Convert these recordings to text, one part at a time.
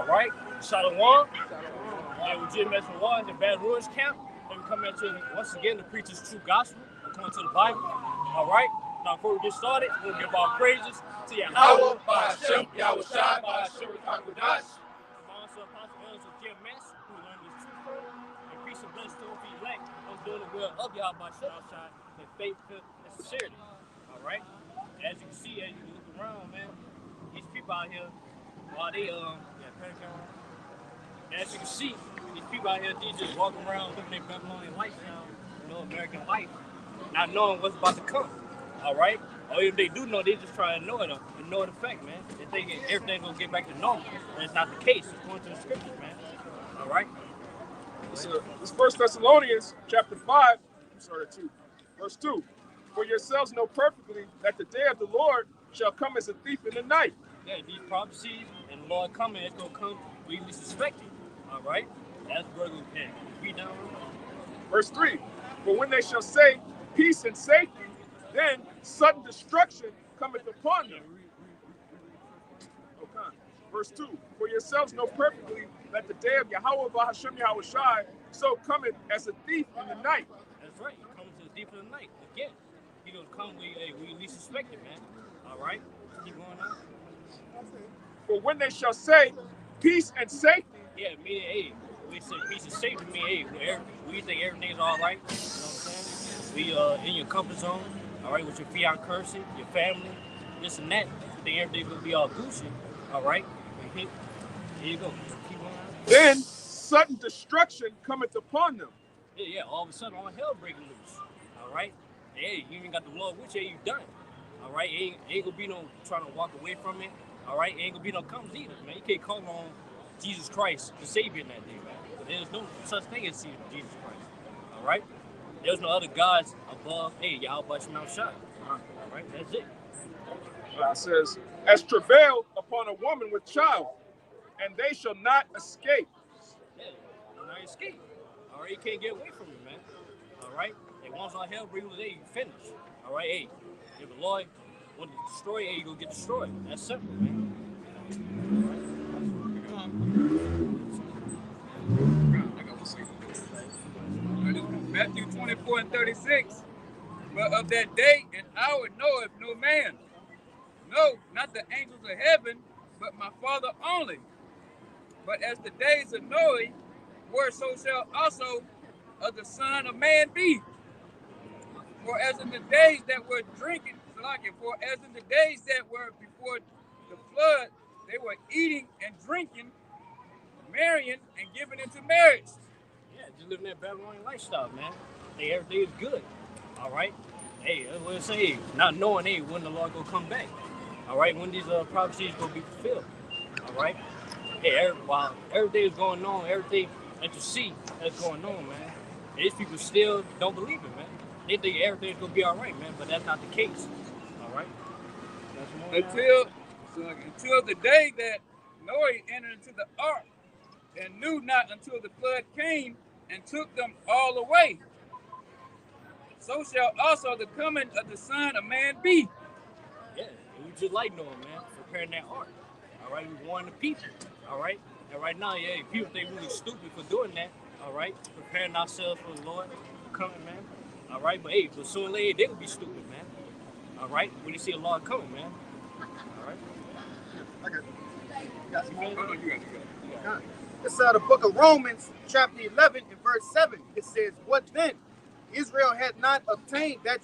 right? Shalom. And with GMS New Orleans Camp, and we come into once again to preach this true gospel according to the Bible. All right. Now before we get started, we'll give our praises to Yahweh by Hashem, Yahweh Shai by Hashem Kakodash. Also Apostle Elders of GMS, who learned this truth from, and peace and blessings to all the elect on doing the will of Yahweh by Hashem in faith and sincerity. All right. As you can see, as you look around, man, these people out here, while they as you can see, these people out here, they just walking around living their Babylonian lifestyle, American life, not knowing what's about to come. All right? Or if they do know, they just try to ignore the fact, man. They think everything's gonna get back to normal. And it's not the case, according to the scriptures, man. All right? So, this 1 Thessalonians chapter 5, started 2, verse 2. For yourselves know perfectly that the day of the Lord shall come as a thief in the night. Yeah, these prophecies and the Lord coming, it's gonna come, we least suspect it. All right? That's where we can read down. Verse 3. For when they shall say peace and safety, then sudden destruction cometh upon them. Okay. Verse 2. For yourselves know perfectly that the day of Yahweh by Hashem Yahweh Shai so cometh as a thief in the night. That's right. He comes to the thief in the night. Again, he gonna come we least suspect it, man. All right? Keep going on. For when they shall say peace and safety. Yeah, meaning, hey, we say peace and safety, meaning, hey, we think everything's all right. You know what I'm saying? We in your comfort zone, all right, with your fiat currency, your family, this and that. You think everything's gonna be all Gucci, all right? Here you go. Keep going. Then sudden destruction cometh upon them. Yeah, all of a sudden, all hell breaking loose, all right? Hey, you even got the Lord with you, you done, all right? Ain't gonna be no trying to walk away from it, all right? Ain't gonna be no comes either, man. You can't call on Jesus Christ, the Savior in that day, man. But there's no such thing as Jesus Christ, all right? There's no other gods above, hey, Yahweh by Hashem Shai. All right, that's it. It says, as travail upon a woman with child, and they shall not escape. Yeah, they'll not escape. All right, you can't get away from it, man. All right? And once our hell breaks, hey, you finish. All right, hey, if the Lord want to destroy you, hey, you gonna get destroyed. That's simple, man. Matthew 24 and 36. But of that day and hour knoweth no man. No, not the angels of heaven, but my Father only. But as the days of Noah were, so shall also of the Son of Man be. For as in the days that were drinking, for as in the days that were before the flood, they were eating and drinking, marrying and giving into marriage. Yeah, just living that Babylonian lifestyle, man. Hey, everything is good. All right? Hey, what I say, not knowing, hey, when the Lord gonna come back. All right? When these prophecies gonna be fulfilled. All right? Hey, while everything is going on, everything that you see that's going on, man, these people still don't believe it, man. They think everything's gonna be all right, man, but that's not the case. All right? Until the day that Noah entered into the ark, and knew not until the flood came and took them all away. So shall also the coming of the Son of Man be. Yeah, we just like Noah, man, preparing that ark. All right, we warn the people. All right, and right now, yeah, people think we're really stupid for doing that. All right, preparing ourselves for the Lord coming, man. All right, but hey, but sooner or later they will be stupid, man. All right, when you see the Lord coming, man. All right. You got some more? You got it. It's the book of Romans, chapter 11, and verse 7. It says, what then? Israel had not obtained that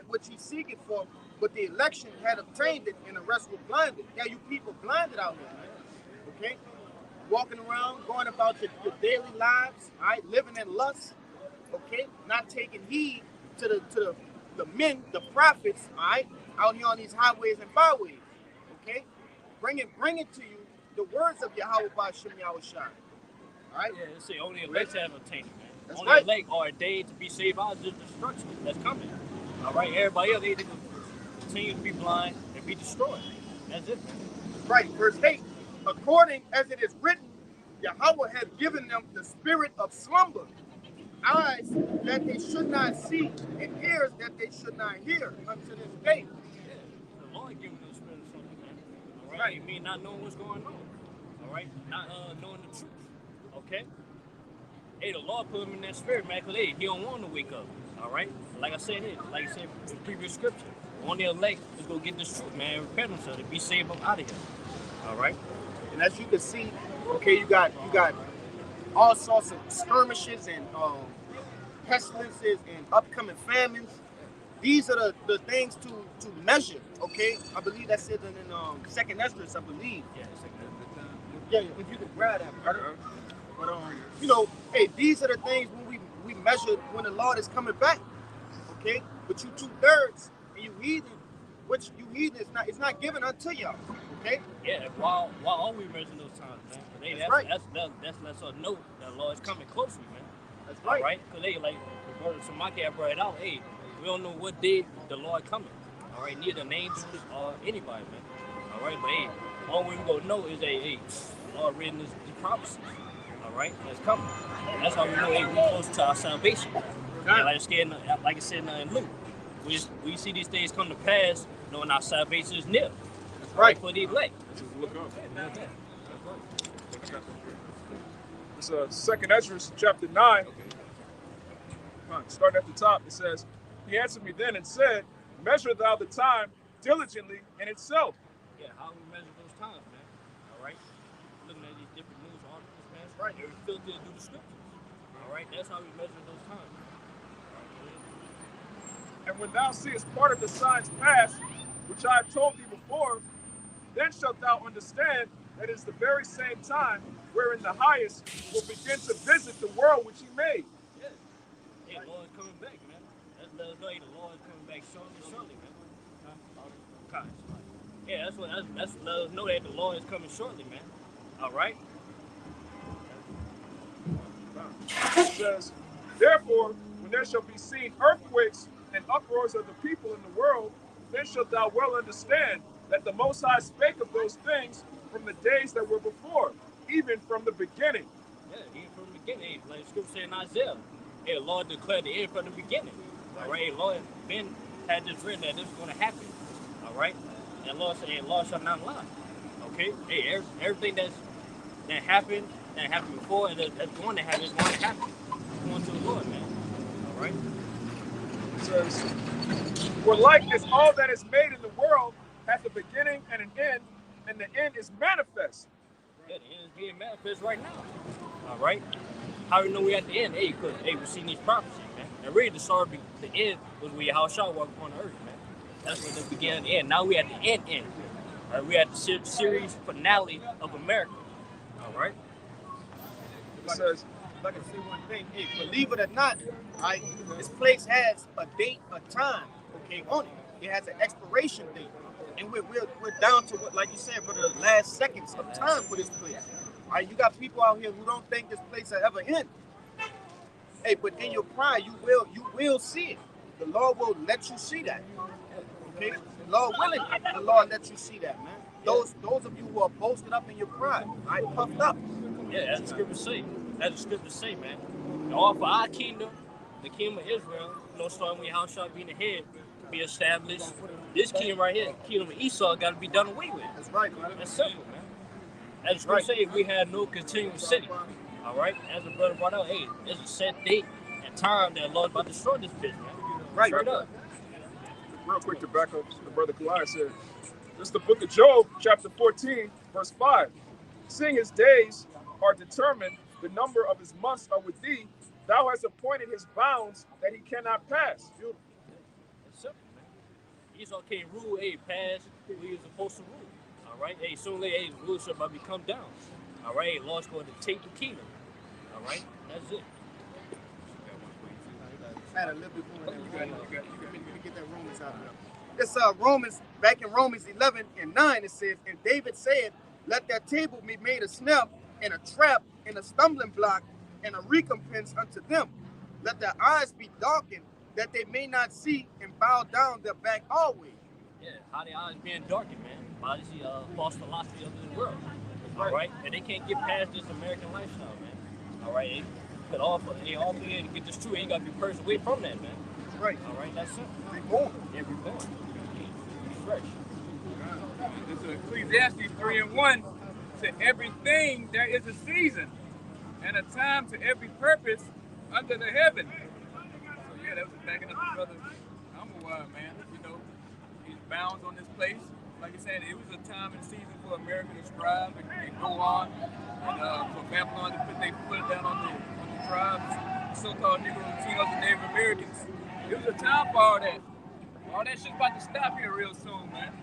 which he seeketh for, but the election had obtained it, and the rest were blinded. Yeah, you people blinded out here, man. Okay? Walking around, going about your daily lives, all right? Living in lust, okay? Not taking heed to the men, the prophets, all right? Out here on these highways and byways, okay? Bring it to you the words of Yahweh by Hashem Yahweh Shai. All right? Yeah, it's the only elect have obtained it, man. That's only right. elect are ordained to be saved out of the destruction that's coming. All right, everybody else, they continue to be blind and be destroyed. That's it, man. Right, verse 8. According as it is written, Yahweh has given them the spirit of slumber, eyes that they should not see, and ears that they should not hear unto this day. Yeah, the Lord giving them the spirit of slumber, man. All right, you mean not knowing what's going on. All All right, not knowing the truth. Okay. Hey, the Lord put him in that spirit, man, because hey, he don't want to wake up. All right. Like I said in the previous scripture, only elect is gonna get this truth, man, and repent themselves to be saved up out of here. All right. And as you can see, okay, you got all sorts of skirmishes and pestilences and upcoming famines. These are the things to measure, okay? I believe that said in Second Esdras, I believe. Yeah, if you could grab that, brother. But you know, hey, these are the things when we measure when the Lord is coming back, okay? But you 2/3 and you heathen, which you heathen it's not given unto y'all, okay? Yeah. While are we measuring those times, man? Hey, that's right. That's lets us know that the Lord is coming closely, man. That's right. All right. Because they like the brother Samaki had brought it out. Hey, we don't know what day the Lord coming. All right. Neither an angel or anybody, man. All right. But hey, all we gonna know is hey, the Lord reading the prophecies. All right, that's coming. That's how we know hey, we're close to our salvation. And like I said in Luke, we see these things come to pass, knowing our salvation is near. That's right. For the elect. Look up. It's Second Esdras chapter 9. Starting at the top, it says, "He answered me then and said, Measure thou the time diligently in itself." Yeah, how we measure those times, man. All right, looking at these different news articles, man. That's right. Every filter through the scriptures. All right, that's how we measure those times. "And when thou seest part of the signs pass, which I have told thee before, then shalt thou understand that it is the very same time wherein the highest will begin to visit the world which he made." Yeah. Hey, the Lord is coming back, man. That's let us know the Lord is coming back shortly, man. Okay. Yeah, that's let us know that the Lord is coming shortly, man. All right. It says, "Therefore, when there shall be seen earthquakes and uproars of the people in the world, then shalt thou well understand that the Most High spake of those things from the days that were before, even from the beginning." Yeah, even from the beginning. Like the scripture said in Isaiah, hey, the Lord declared the end from the beginning. All right, hey, Lord Ben had just written that this is going to happen. All right, and Lord said, hey, Lord shall not lie. Okay, hey, everything that happened before, and that's going to happen is going to happen. It's going to the Lord, man. All right. It says, "For like as all that is made in the world hath a beginning and an end, and the end is manifest." Yeah, the end is being manifest right now. All right. How do we know we at the end? Hey, because hey, we seen these prophecies, man. And really, the end was where Yahushua walked upon the earth, man. That's where the beginning and the end. Now we at the end. All right, we at the series finale of America. All right. It says, If I can say one thing, hey, believe it or not, right, this place has a date, a time, okay, on it. It has an expiration date. And we're down to what, like you said, for the last seconds of time for this place. All right, you got people out here who don't think this place will ever end. Hey, but in your pride, you will see it. The Lord will let you see that. Okay? The Lord willing, the Lord let you see that, man. Those of you who are boasted up in your pride, right, puffed up. Yeah, that's the scripture say. That's the scripture say, man. And all for our kingdom, the kingdom of Israel, starting with Yahushua being the head, be established. This kingdom right here, the kingdom of Esau, got to be done away with. That's right, man. That's simple, man. As the scripture say, we had no continuous city. All right? As the brother brought out, hey, there's a set date and time that the Lord's about to destroy this bitch, man. Right. Straight up. real quick to back up the brother Kalai said, this is the book of Job, chapter 14, verse 5. "Seeing his days are determined, the number of his months are with thee. Thou hast appointed his bounds that he cannot pass." Beautiful. That's simple, man. Esau can't rule, hey, past who he was supposed to rule. All right? Hey, soon later, hey, his rulership about to come down. All right? Hey, Lord's going to take the kingdom. All right? That's it. Add a little bit more in there. You get that Romans out of there. It's Romans, back in Romans 11:9, it says, "And David said, let that table be made a snare and a trap and a stumbling block and a recompense unto them. Let their eyes be darkened, that they may not see, and bow down their back always." Yeah, how their eyes being darkened, man. By this false philosophy of this world. All right? And they can't get past this American lifestyle, man. All right? But all for to get this true, ain't got to be purged away from that, man. That's right. All right? That's simple. Reborn. Yeah, reborn. Be fresh. This is Ecclesiastes 3:1 to everything there is a season, and a time to every purpose under the heaven. So yeah, that was backing up the brother. I'm a wild man, you know. He's bound on this place. Like I said, it was a time and season for America to strive and go on, and for Babylon to put their foot down on the tribes, so-called Negroes, Latinos, and Native Americans. It was a time for all that. All that shit's about to stop here real soon, man.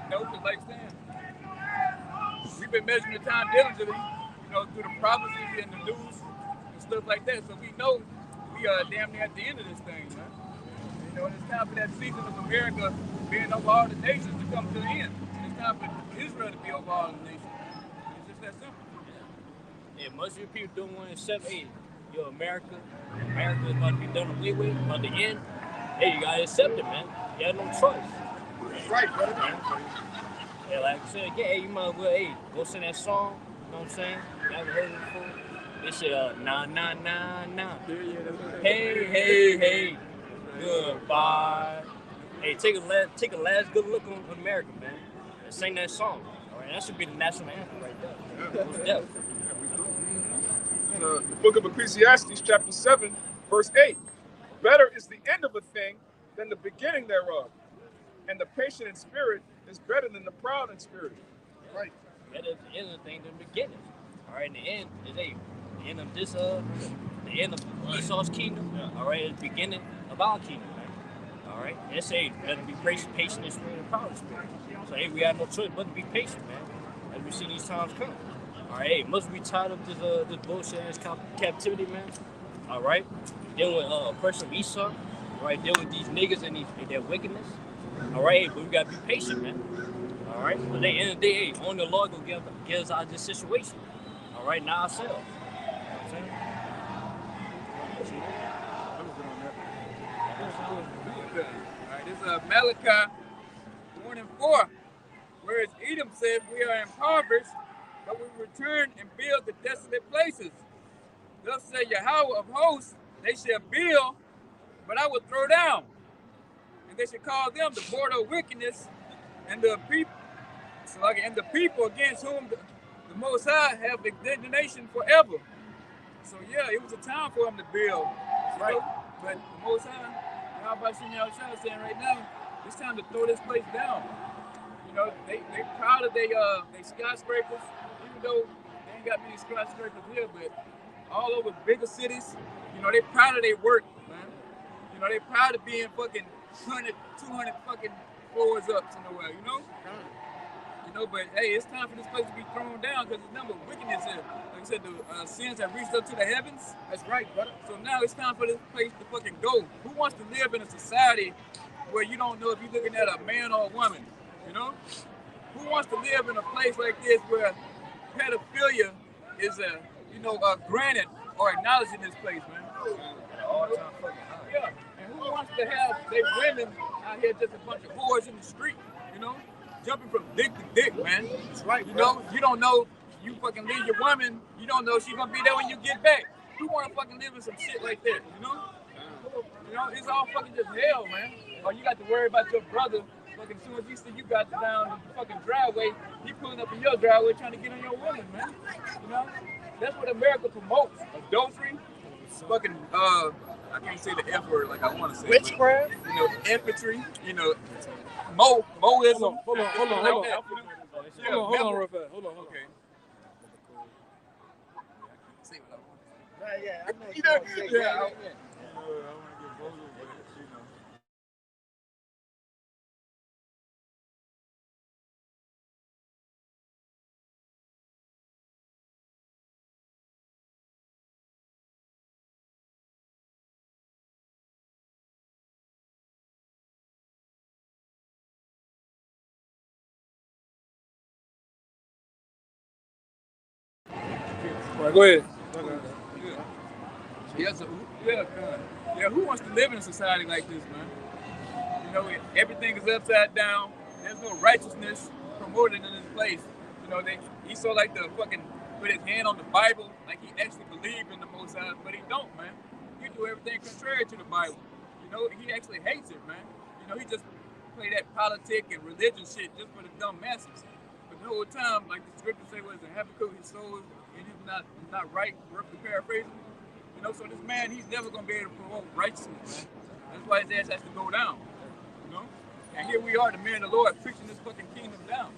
You know, because like saying, we've been measuring the time diligently, you know, through the prophecies and the news and stuff like that. So we know we are damn near at the end of this thing, man. You know, and it's time for that season of America being over all the nations to come to the end. It's time for Israel to be over all the nations. It's just that simple. Yeah, most of you people don't want to accept, hey, yo, America is about to be done away with, about to end. Hey, you gotta accept it, man. You have no choice. That's right, brother. Yeah, like I said, yeah, you might as well, hey, go sing that song, you know what I'm saying? You ever heard it before? They said, nah, nah, nah, nah. Hey, hey, hey, goodbye. Hey, take a last good look on America, man. And sing that song. All right, that should be the national anthem right there. Most definitely. The book of Ecclesiastes, chapter 7, verse 8. Better is the end of a thing than the beginning thereof, and the patient in spirit is better than the proud in spirit. Right. Better at the end of the thing than the beginning. All right, in the end is the end of this, the end of Esau's kingdom. All right, at the beginning of our kingdom, man. All right, it's better be patient in spirit and proud in spirit. So hey, we have no choice but to be patient, man, as we see these times come. All right, hey, must we tired of this bullshit and this captivity, man? All right, dealing with oppression of Esau. All right, dealing with these niggas and their wickedness. All right, hey, but we gotta be patient, man. All right, but at the end of the day, hey, only the Lord will get us out of this situation. All right, not ourselves. You know what I'm saying? All right, this is Malachi 1:4, whereas Edom said, we are impoverished, but we return and build the desolate places. Thus say Yahweh of hosts, they shall build, but I will throw down. And they shall call them the border of wickedness, and the people, and the people against whom the Most High have indignation forever. So yeah, it was a time for them to build, right? But the Most High, how about y'all saying right now, it's time to throw this place down. You know, they proud of they skyscrapers, even though they ain't got many skyscrapers here, but all over bigger cities, you know, they proud of their work, man. You know, they proud of being fucking 100, 200 fucking floors up somewhere, you know? You know, but hey, it's time for this place to be thrown down because the number of wickedness here. Like I said, the sins have reached up to the heavens. That's right, brother. So now it's time for this place to fucking go. Who wants to live in a society where you don't know if you're looking at a man or a woman, you know? Who wants to live in a place like this where pedophilia is granted or acknowledged in this place, man? Yeah. And who wants to have their women out here just a bunch of whores in the street, you know? Jumping from dick to dick, man. That's right. You know, you don't know, you fucking leave your woman, you don't know she's gonna be there when you get back. Who wanna fucking live in some shit like that, you know? You know, it's all fucking just hell, man. Or you got to worry about your brother. Fucking soon as you see you got down the fucking driveway, he pulling up in your driveway trying to get on your woman, man. You know? That's what America promotes. Adultery, fucking I can't say the F word like I want to say. Witchcraft, you know, infantry, you know, Moism. Hold on. Hold on, real fast. Hold on. Okay. Yeah, I know. Yeah. I want to get both of them, but you know. All right, go ahead. Yeah, who wants to live in a society like this, man? You know, everything is upside down. There's no righteousness promoted in this place. You know, he so like to fucking put his hand on the Bible, like he actually believed in the Most High, but he don't, man. He do everything contrary to the Bible. You know, he actually hates it, man. You know, he just play that politic and religion shit just for the dumb masses. the whole time, like the scripture say, was in Habakkuk, his soul and he's not right, roughly paraphrasing. You know, so this man, he's never gonna be able to promote righteousness, man. That's why his ass has to go down. You know? And here we are, the man of the Lord, preaching this fucking kingdom down.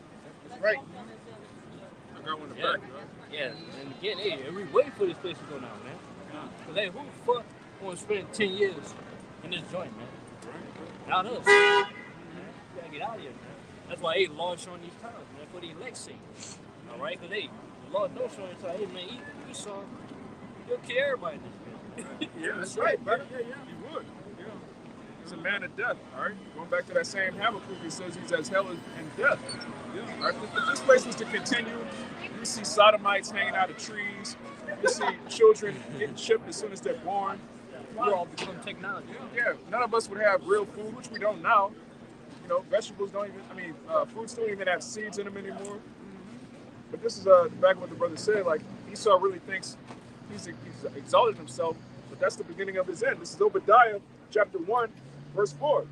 That's right. I got one in the back, man. Yeah, and again, hey, we wait for this place to go down, man. Because, hey, who the fuck want to spend 10 years in this joint, man? Not us. We gotta get out of here, man. That's why, hey, the Lord showing these times, man, for the elect sake. All right? Because, hey, the Lord knows showing time, hey, man, Esau, he'll kill everybody in this bitch. Yeah, that's right, brother. Yeah. He would. Yeah. He's a man of death, all right? Going back to that same Habakkuk, he says he's as hell as in death. Yeah. All right? If this place was to continue, you see sodomites hanging out of trees. You see children getting chipped as soon as they're born. We're all become technology. Yeah, none of us would have real food, which we don't now. You know, vegetables don't even, fruits don't even have seeds in them anymore. But this is back what the brother said, like Esau really thinks he's exalted himself, but that's the beginning of his end. This is Obadiah chapter 1, verse 4.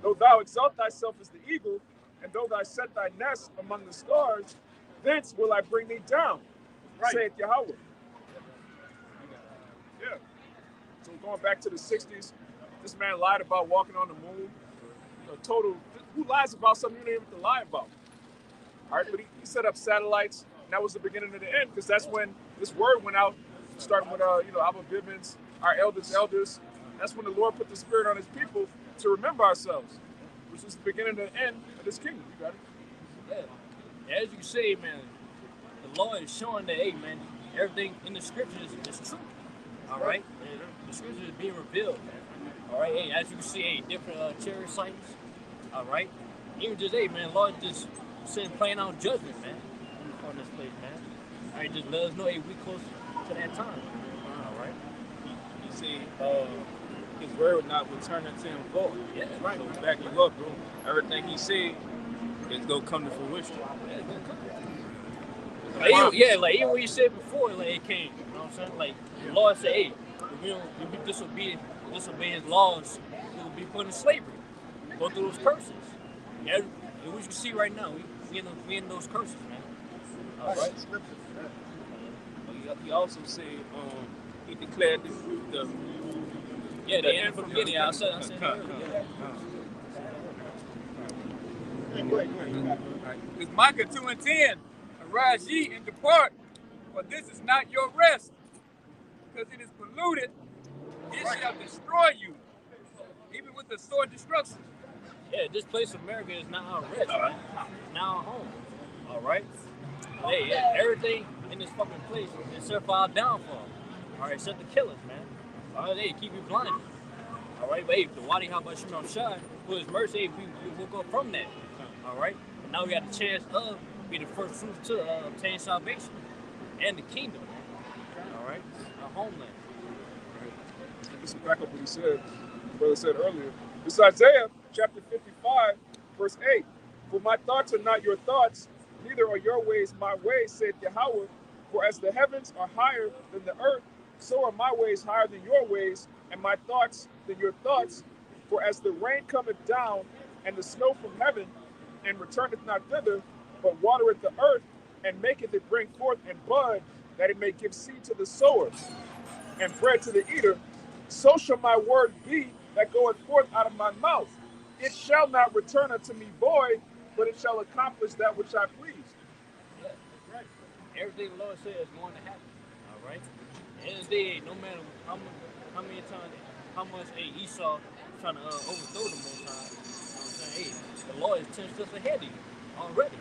Though thou exalt thyself as the eagle, and though thou set thy nest among the stars, thence will I bring thee down, saith Yahweh. Yeah. So going back to the 60s, this man lied about walking on the moon. Who lies about something you don't even have to lie about? All right, but he set up satellites, and that was the beginning of the end, because that's when this word went out, starting with, Abba Bivens, our elders. That's when the Lord put the spirit on his people to remember ourselves, which is the beginning of the end of this kingdom. You got it? Yeah. As you say, man, the Lord is showing that, hey, man, everything in the scriptures is true. All right? And the scriptures is being revealed, man. All right? Hey, as you can see, hey, different chariot sites. All right? Even just, hey, man, Lord just sitting playing out judgment, man, on this place, man. All right, just let us know, hey, we close to that time. All right? You see, his word would not return unto him void. Yeah, right. So back you up, bro. Everything he said is gonna come to fruition. Yeah, it's gonna come. Like even what you said before, like it came. You know what I'm saying? Like the Lord said, hey, if we disobey his laws, we will be put in slavery. Go through those curses. Yeah, and what you see right now, we in those curses, man. All right. He also said, he declared the end from the beginning. I said It's Micah 2:10. Arise ye and depart, for this is not your rest, because it is polluted. It shall destroy you, even with the sword destruction. Yeah, this place of America is not our rest, man. Not our home. All right? Hey, yeah, everything in this fucking place is set for our downfall. All right, set the killers, man. All right, hey, keep you blinded. All right, but hey, the Wadi Habashim Shai, for his mercy, hey, we woke up from that. All right? And now we got the chance of be the first fruits to obtain salvation and the kingdom. All right? Our homeland. This is back up what he said, the brother said earlier. This Isaiah chapter 55, verse 8. For my thoughts are not your thoughts, neither are your ways my ways, saith Yahweh. For as the heavens are higher than the earth, so are my ways higher than your ways, and my thoughts than your thoughts. For as the rain cometh down, and the snow from heaven, and returneth not thither, but watereth the earth, and maketh it bring forth and bud, that it may give seed to the sower, and bread to the eater, so shall my word be that goeth forth out of my mouth. It shall not return unto me void, but it shall accomplish that which I please. Yeah, right. Everything the Lord says is going to happen. All right? At the end of the day, no matter how many times, how much Esau trying to overthrow the Most High, you know what I'm saying? Hey, the Lord is 10 steps ahead of you already.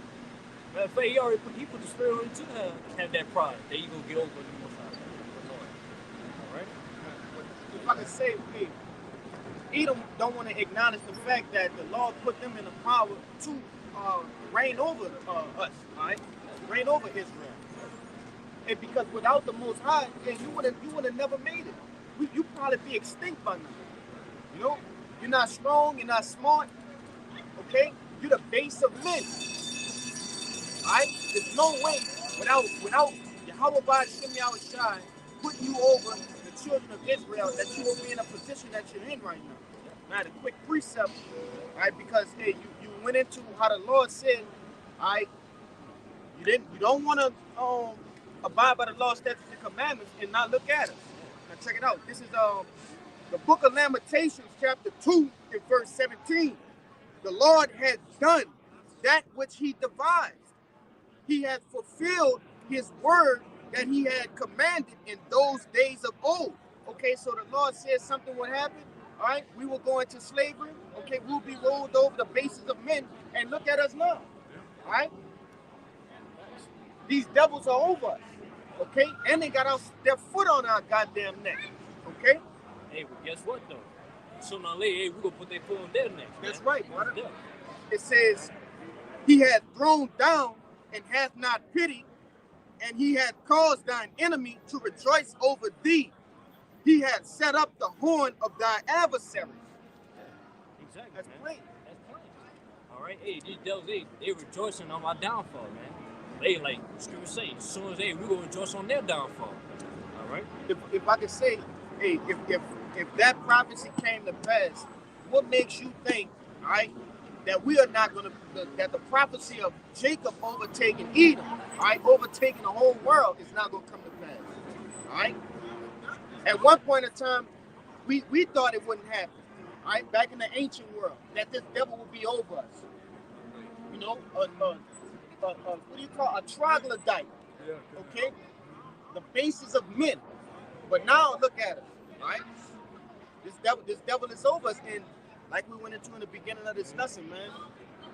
Matter of fact, he put the spirit on you to have that pride that you gonna get over the Most High. All right? If I could say, hey, Edom don't want to acknowledge the fact that the Lord put them in the power to reign over us, all right? Reign over Israel. And because without the Most High, then you would have never made it. You'd probably be extinct by now. You know, you're not strong, you're not smart. Okay, you're the base of men. All right, there's no way without Yahweh Ba'Shem Yahushai putting you over the children of Israel that you will be in a position that you're in right now. Now, the quick precept, right? Because hey, you went into how the Lord said, all right, You don't want to abide by the law, statutes, and commandments and not look at us. Now check it out. This is the book of Lamentations, chapter 2, and verse 17. The Lord had done that which he devised. He had fulfilled his word that he had commanded in those days of old. Okay, so the Lord says something would happen. All right, we will go into slavery. Okay, we'll be rolled over the bases of men, and look at us now. All right, these devils are over us. Okay, and they got their foot on our goddamn neck. Okay. Hey, but guess what though? Sooner or later, hey, we gonna put their foot on their neck. That's right, brother. Yeah. It says, he had thrown down and hath not pity, and he had caused thine enemy to rejoice over thee. He had set up the horn of thy adversaries. Exactly. That's man. plain. That's plain. All right, hey, these devils, they rejoicing on my downfall, man. They like Scripture say, as soon as we gonna rejoice on their downfall. All right. If I could say, hey, if that prophecy came to pass, what makes you think, all right, that we are not gonna that the prophecy of Jacob overtaking Edom, all right, overtaking the whole world is not gonna come to pass. All right. At one point in time, we thought it wouldn't happen. All right, back in the ancient world, that this devil would be over us. You know, what do you call a troglodyte? Okay, the bases of men. But now look at us, all right? This devil is over us, and like we went into in the beginning of this lesson, man.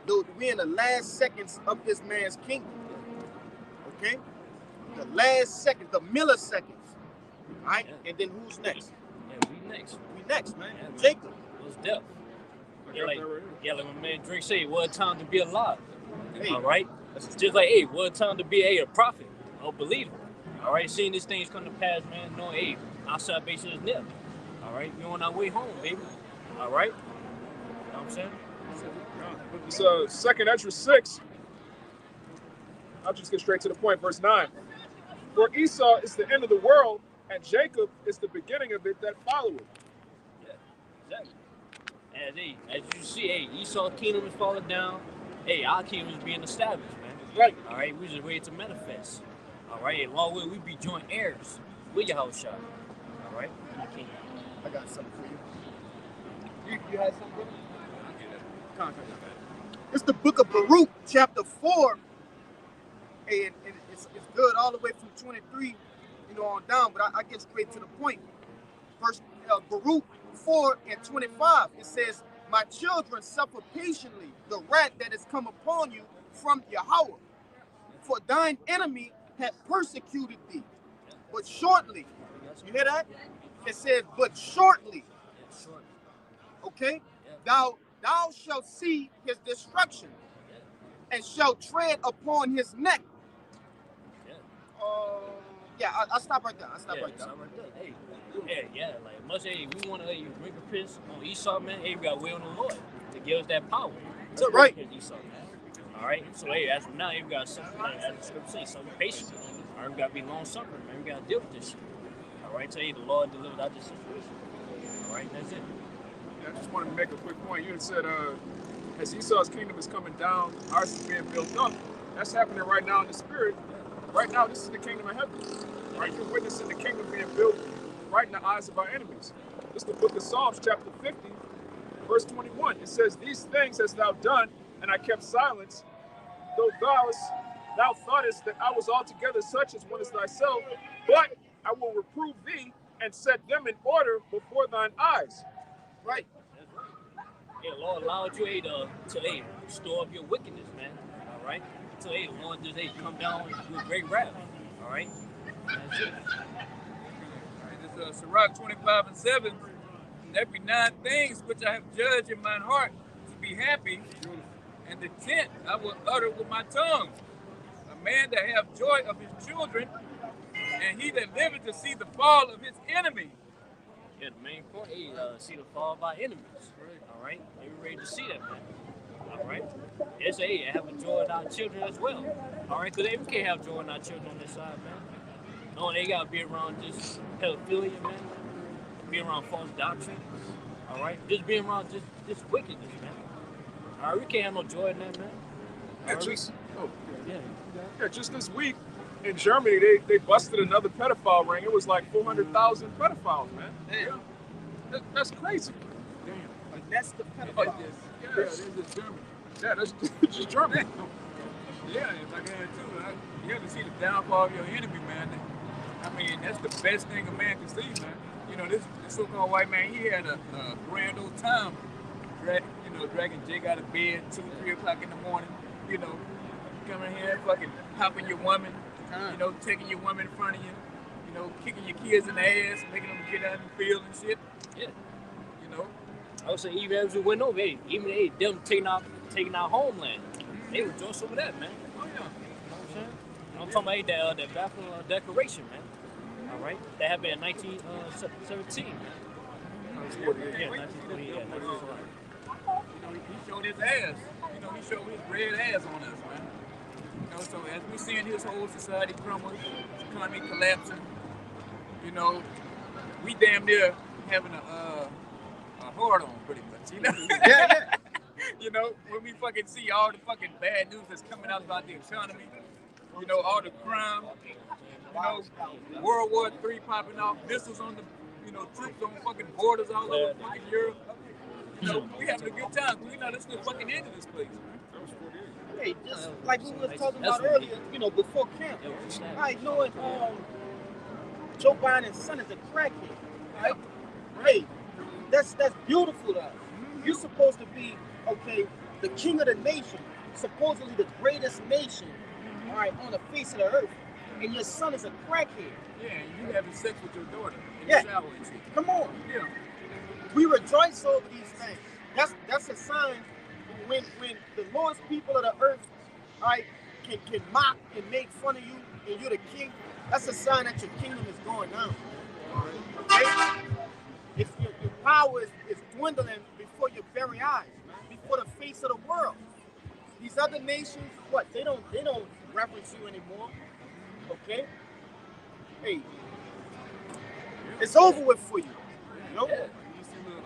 Dude, we're in the last seconds of this man's kingdom. Okay, the last seconds, the milliseconds. All right, Yeah. and then who's next? Yeah, we next. We next, man. Yeah, man. Jacob. What's death? Yeah, like my man Drake say, what a time to be alive. Hey. All right? Just like, hey, what a time to be a prophet or believer. All right? Seeing these things come to pass, man, knowing, hey, our salvation is near. All right? We're on our way home, baby. All right? You know what I'm saying? It's 2nd Ezra 6. I'll just get straight to the point. Verse 9. For Esau is the end of the world, and Jacob is the beginning of it that followeth. Yeah, exactly. As you see, hey, Esau's kingdom is falling down. Hey, our kingdom is being established, man. Right. All right, we just waiting to manifest. All right, along with we be joint heirs with your house shot. All right, in the kingdom. I got something for you. You had something? It's the book of Baruch, chapter 4. And it's good all the way from 23, on down, but I get straight to the point. Verse Baruch 4 and 25, it says, my children suffer patiently the wrath that has come upon you from Yahweh. For thine enemy hath persecuted thee. But shortly, you hear that? It says, but shortly, okay, thou shalt see his destruction and shalt tread upon his neck. I'll stop right there. Stop right there. Hey, like much we want to bring a piss on Esau, man. Hey, we got will on the Lord to give us that power. That's right. Esau, man. All right. So hey, as of now, we got something like as the scripture says, something patient. All right, we gotta be long suffering, man. We gotta deal with this shit. All right, tell you the Lord delivered out this situation. All right, that's it. Yeah, I just wanted to make a quick point. You had said, as Esau's kingdom is coming down, ours is being built up. That's happening right now in the spirit. Right now, this is the kingdom of heaven. Right, you're witnessing the kingdom being built right in the eyes of our enemies. This is the book of Psalms, chapter 50, verse 21. It says, these things hast thou done, and I kept silence, though thou thoughtest that I was altogether such as one as thyself, but I will reprove thee and set them in order before thine eyes. Right. Yeah, Lord allowed you to store up your wickedness, man. All right. So the Lord just come down with great wrath. All right. That's it. This Sirach 25 and 7. There be 9 things which I have judged in mine heart to be happy, and the 10th I will utter with my tongue. A man that have joy of his children, and he that liveth to see the fall of his enemy. Yeah, the main point is see the fall of our enemies. All right, they were ready to see that, man. All right, it's have a joy in our children as well. All right, because we can't have joy in our children on this side, man. No, they gotta be around just pedophilia, man. Be around false doctrine. All right, just being around just wickedness, man. All right, we can't have no joy in that, man. And Oh, Yeah. yeah, just this week in Germany, they busted another pedophile ring. It was like 400,000 pedophiles, man. Damn. That's crazy. Like, that's the That's pedophile. just, yeah, that's just Germany. Yeah, that's just Germany. Yeah, it's like that too. You have to see the downfall of your enemy, man. I mean, that's the best thing a man can see, man. You know, this so-called white man, he had a grand old time, dragging Jake out of bed 2, 3 o'clock in the morning. You know, coming here, fucking popping your woman. You know, taking your woman in front of you. You know, kicking your kids in the ass, making them get out in the field and shit. Yeah. You know. I would say even as we went over, even them taking our homeland, they rejoice over that, man. Oh yeah. You know what I'm saying? I'm talking about that Balfour Declaration, man. All right, that happened in 1917, man. Yeah, 1948. Yeah, 1948. You know, he showed his ass. You know, he showed his red ass on us, man. You know, so as we seeing his whole society crumble, his economy collapsing, you know, we damn near having a hard on pretty much, you know? Yeah. You know, when we fucking see all the fucking bad news that's coming out about the economy, you know, all the crime, you know, World War III popping off, missiles on the, you know, troops on fucking borders all over fucking Europe. You know, we having a good time. We know this is the fucking end of this place, man. Hey, just like we was talking about earlier, you know, before camp. Right, knowing Joe Biden's son is a crackhead. Right? Hey, that's beautiful to us. You're supposed to be, okay, the king of the nation, supposedly the greatest nation, all right, on the face of the earth. And your son is a crackhead. Yeah, and you having sex with your daughter in Yeah. the shower and shit. Come on. Yeah. We rejoice over these things. That's a sign when the lowest people of the earth, all right, can mock and make fun of you and you're the king. That's a sign that your kingdom is going down. Okay? If your power is dwindling before your very eyes, before the face of the world. These other nations, what? They don't reference you anymore. Okay? Hey, it's over with for you. You know? You see little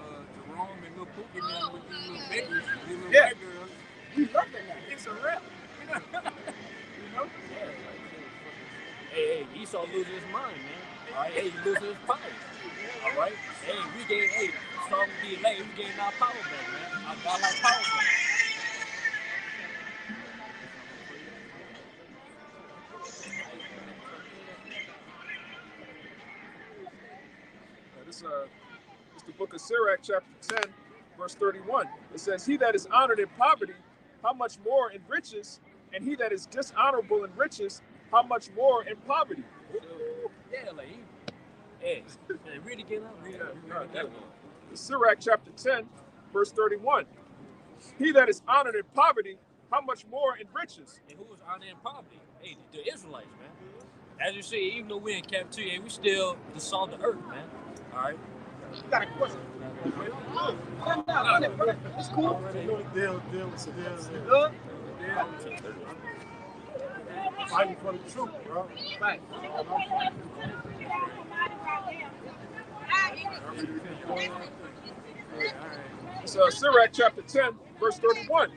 Jerome and little Pookie now with these little babies, these little Yeah. white girls. We love that. It's a wrap. You know? You know? Hey, Esau losing his mind, man. All right, hey, he losing his power. All right, hey, strong with the elect, we getting our power back, man. Our godlike power back. This is the book of Sirach, chapter 10, verse 31. It says, "He that is honored in poverty, how much more in riches? And he that is dishonorable in riches, how much more in poverty?" Yeah, like, hey, read again. Read it. Sirach, chapter 10, verse 31. "He that is honored in poverty, how much more in riches?" And who was honored in poverty? Hey, the Israelites, man. As you see, even though we're in captivity, we still the salt of the earth, man. All right. You got a question? It's cool. Deal. Good? Fighting for the truth, bro. Right. It's Sirach, chapter 10, verse 31.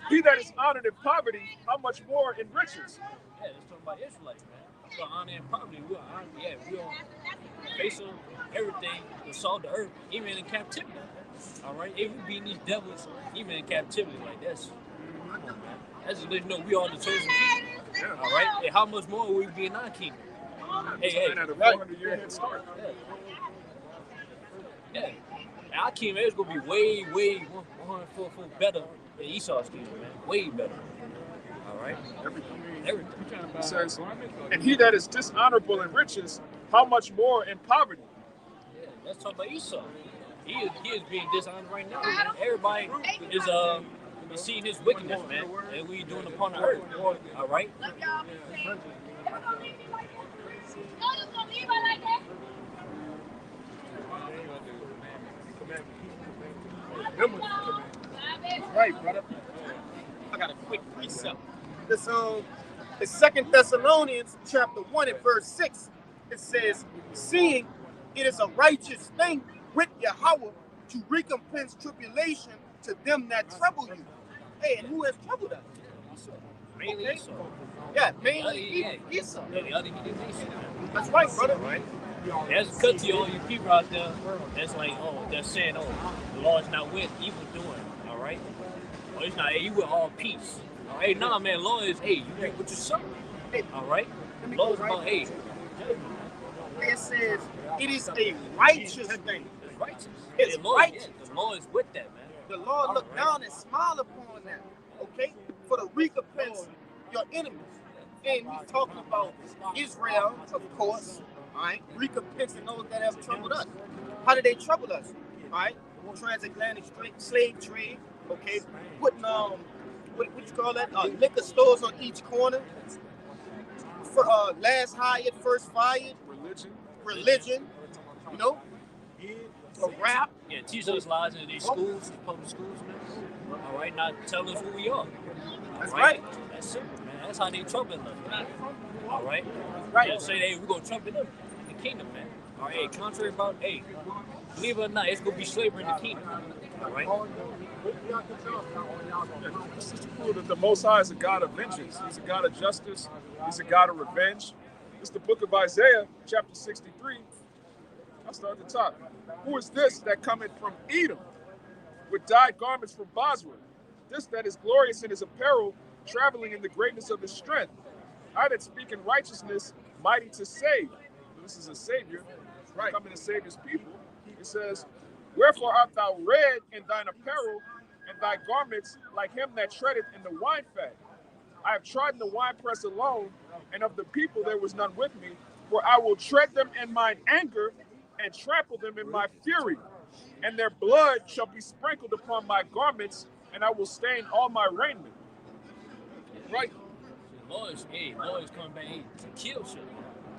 "He that is honored in poverty, how much more in riches?" Yeah, let's talk about Israelites, man. We're honored in poverty. We're honored, yeah, we're on face of everything, the salt of the earth, even in captivity. All right, if we beating these devils, even in captivity, like this. Come on, man. That's just let you know we are the chosen people. Yeah. All right, and how much more will we be in our kingdom? Hey, And at a 400-year head start. yeah. And our kingdom is gonna be way 104 better than Esau's kingdom, man. Way better. All right, everything. It says, "And he that is dishonorable in riches, how much more in poverty?" Yeah, let's talk about Esau. He is being dishonored right now, man. Everybody is seeing his wickedness, man, and we doing upon the earth. All right. Right, brother. I got a quick precept. It's 2 Thessalonians chapter 1 and verse 6. It says, "Seeing it is a righteous thing with Yahweh to recompense tribulation to them that trouble you." Hey, and who has troubled us? Mainly Okay? Esau. Yeah, The mainly other, yeah. Esau. Yeah, the other heathen nation, man. That's right, brother. Right? That's a cut to all you people out there. That's like, oh, they're saying, oh, the law is not with evil doing. All right? Oh, it's not. Hey, you with all peace. All right? Nah, man. Law is, hey, you reap what you sow. Hey, All right? let me Law go is right. about, hey, It says it is a righteous thing. it's righteous. It's The law, righteous. yeah, the law is with that, man. The Lord look down and smile upon that. Okay? For the recompense your enemies. And he's talking about Israel, of course. Alright? Recompensing those that have troubled us. How did they trouble us? Alright? Transatlantic slave trade. Okay? Putting what you call that? Liquor stores on each corner. For last hired, first fired. Religion. You know? A rap. Yeah, teach us lies in these schools, public schools, man. All right, not tell us who we are. That's right. That's simple, man. That's how they trumpet us, man. All right? Right. They'll say, hey, we're going to trumpet them in the kingdom, man. All right, hey, contrary about, hey, believe it or not, it's going to be slavery in the kingdom. All right? This is to prove that the Most High is a God of vengeance. He's a God of justice. He's a God of revenge. It's the book of Isaiah, chapter 63. I'll start at the top. Who is this that cometh from Edom, with dyed garments from Bosra? This that is glorious in his apparel, traveling in the greatness of his strength. I that speak in righteousness, mighty to save. This is a savior, right? Coming to save his people. It says, wherefore art thou red in thine apparel, and thy garments like him that treadeth in the wine fat? I have trodden the winepress alone, and of the people there was none with me. For I will tread them in mine anger, and trample them in my fury. And their blood shall be sprinkled upon my garments, and I will stain all my raiment. Right? Law is coming back, hey, to kill shit.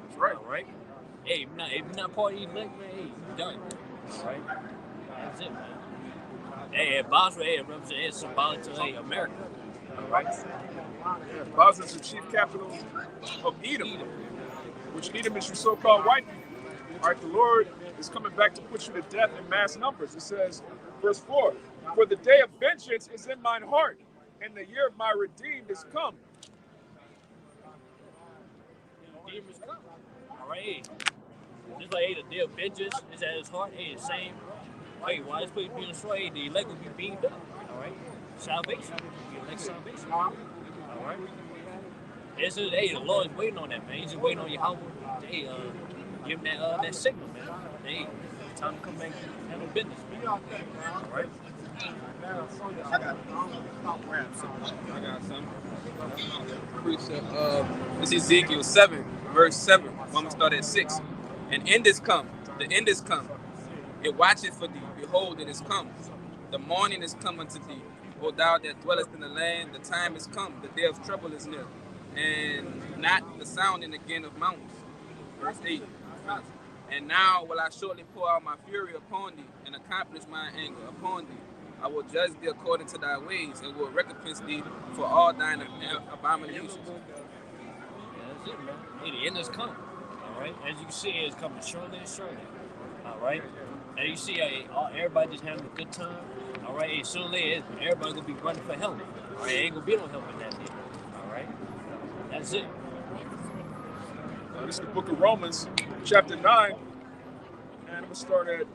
That's right. All right? Hey, if you're not part of the elect, man, hey, you done. All right? That's it, man. Hey, Basra, hey, it represents, it's symbolic to, hey, America. All right? Yeah, Basra is the chief capital of Edom, which Edom is your so-called white people. All right, the Lord is coming back to put you to death in mass numbers. It says, verse 4, for the day of vengeance is in mine heart, and the year of my redeemed is come. Redeemer is coming. All right, hey. Just like, hey, the day of vengeance is at his heart. Hey, the same. Hey, why this place being destroyed? Hey, the elect will be beamed up. All right? Salvation. The elect salvation. All right? It's just, hey, the Lord is waiting on that, man. He's just waiting on your house. Hey, give him that signal, man. Hey, time to come back and handle business, man. All right? I got some. This is Ezekiel 7, verse 7. I'm going to start at 6. And end is come. The end is come. It watcheth for thee. Behold, it is come. The morning is come unto thee. O thou that dwellest in the land, the time is come. The day of trouble is near. And not the sounding again of mountains. Verse 8. And now will I shortly pour out my fury upon thee, and accomplish my anger upon thee. I will judge thee according to thy ways, and will recompense thee for all thine abominations. Yeah, that's it, man. Hey, the end is coming. All right? As you can see, it's coming surely and surely. All right? And you see, everybody just having a good time. All right? Hey, sooner or later, everybody going to be running for help. All right? Ain't going to be no help in that day. All right? That's it. This is the book of Romans, chapter 9, and I'm going to start at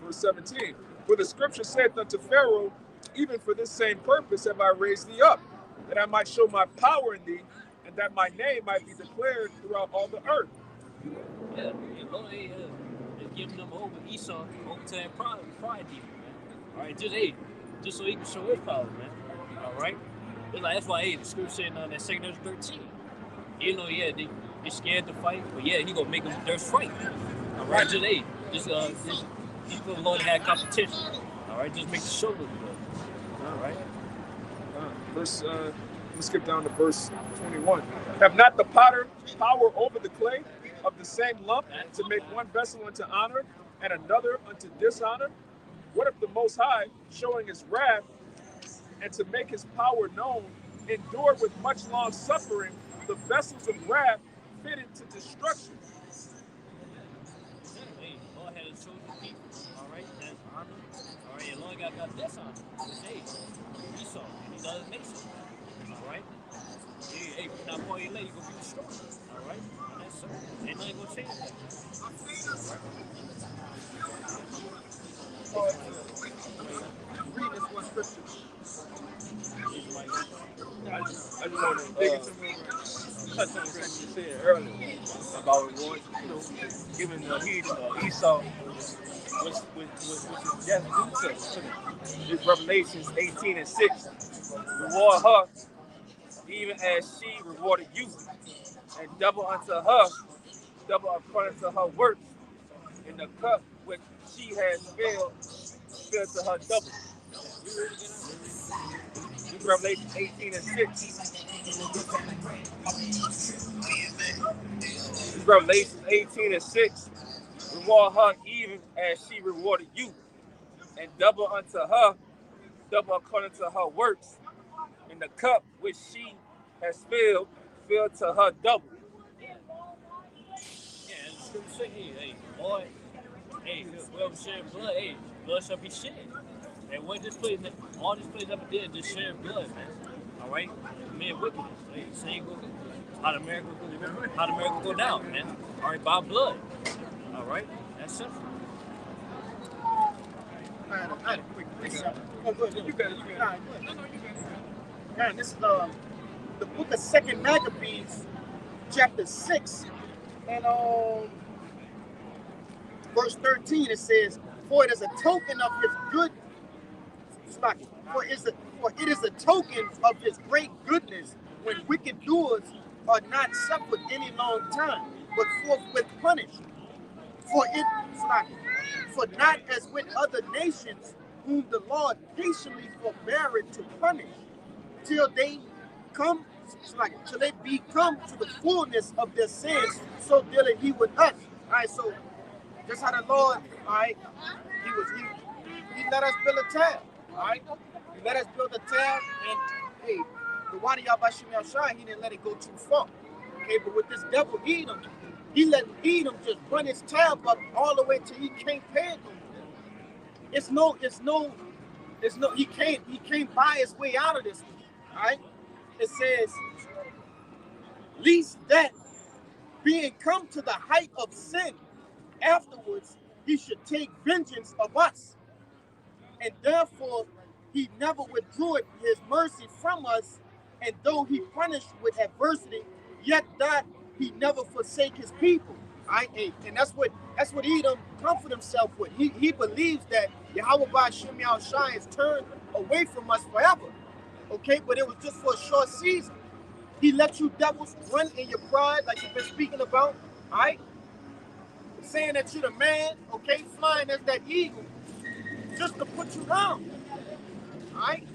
verse 17. For the scripture saith unto Pharaoh, even for this same purpose have I raised thee up, that I might show my power in thee, and that my name might be declared throughout all the earth. Yeah, the Lord is giving them over Esau, over to that pride demon, man. All right, just so he can show his power, man. All right? That's why, hey, the scripture said that 2 13. You know, yeah, they're scared to fight, but yeah, he gonna make them thirst fight. All right, just for the Lord to have competition. All right, just make the show look good. All right. Let's skip down to verse 21. Have not the potter power over the clay of the same lump to make one vessel unto honor and another unto dishonor? What if the Most High, showing his wrath and to make his power known, endure with much long suffering the vessels of wrath fitted to destruction? Hey, Lord had chosen people. All right, that's honor. All right, and Lord got dishonor. Hey, Esau, these other nations. All right, Hey, if you're not born elect, you're gonna be destroyed. All right? And that's simple. Ain't nothing gonna change that. Read this one scripture. I just want to dig into touch on something you said earlier about giving the heed to Esau, which is just due to this Revelations 18 and 6. Reward her even as she rewarded you, and double unto her, double according to her works, in the cup which she has filled to her double. This is Revelation 18 and 6. This is Revelation 18 and 6. Reward her even as she rewarded you, and double unto her, double according to her works, in the cup which she has filled to her double. Yeah, and the scripture say, hey, boy, hey, whoever shed blood, hey, blood shall be shed. And what this place, all this place ever did, just shed blood, man. All right, men wickedness. Hey, same go, how the America go down, man. All right, by blood. All right, that's simple. I had a quick precept. Oh, go ahead. You got it. Nah, go ahead. No, you got it. This is the book of Second Maccabees, chapter 6, and verse 13. It says, "For it is a token of his good." For it is a token of his great goodness when wicked doers are not suffered any long time, but forthwith punished. For it for not as with other nations whom the Lord patiently forbeareth to punish, till they come till they become to the fullness of their sins, so dealeth he with us. Alright, so just how the Lord, alright, he let us build a tab. Alright? He let us build a tab, and hey, the water Yabashim Yashai, he didn't let it go too far. Okay, but with this devil Edom, he let Edom just run his tab up all the way till he can't pay it no more. He can't buy his way out of this one. Alright? It says, least that being come to the height of sin, afterwards he should take vengeance of us. And therefore he never withdrew his mercy from us, and though he punished with adversity, yet that he never forsake his people. And that's what Edom comfort himself with. He believes that Yahweh Ba'Shem Yahushai has turned away from us forever. Okay, but it was just for a short season. He let you devils run in your pride, like you've been speaking about, all right? Saying that you're the man, okay, flying as that eagle, just to put you down, all right?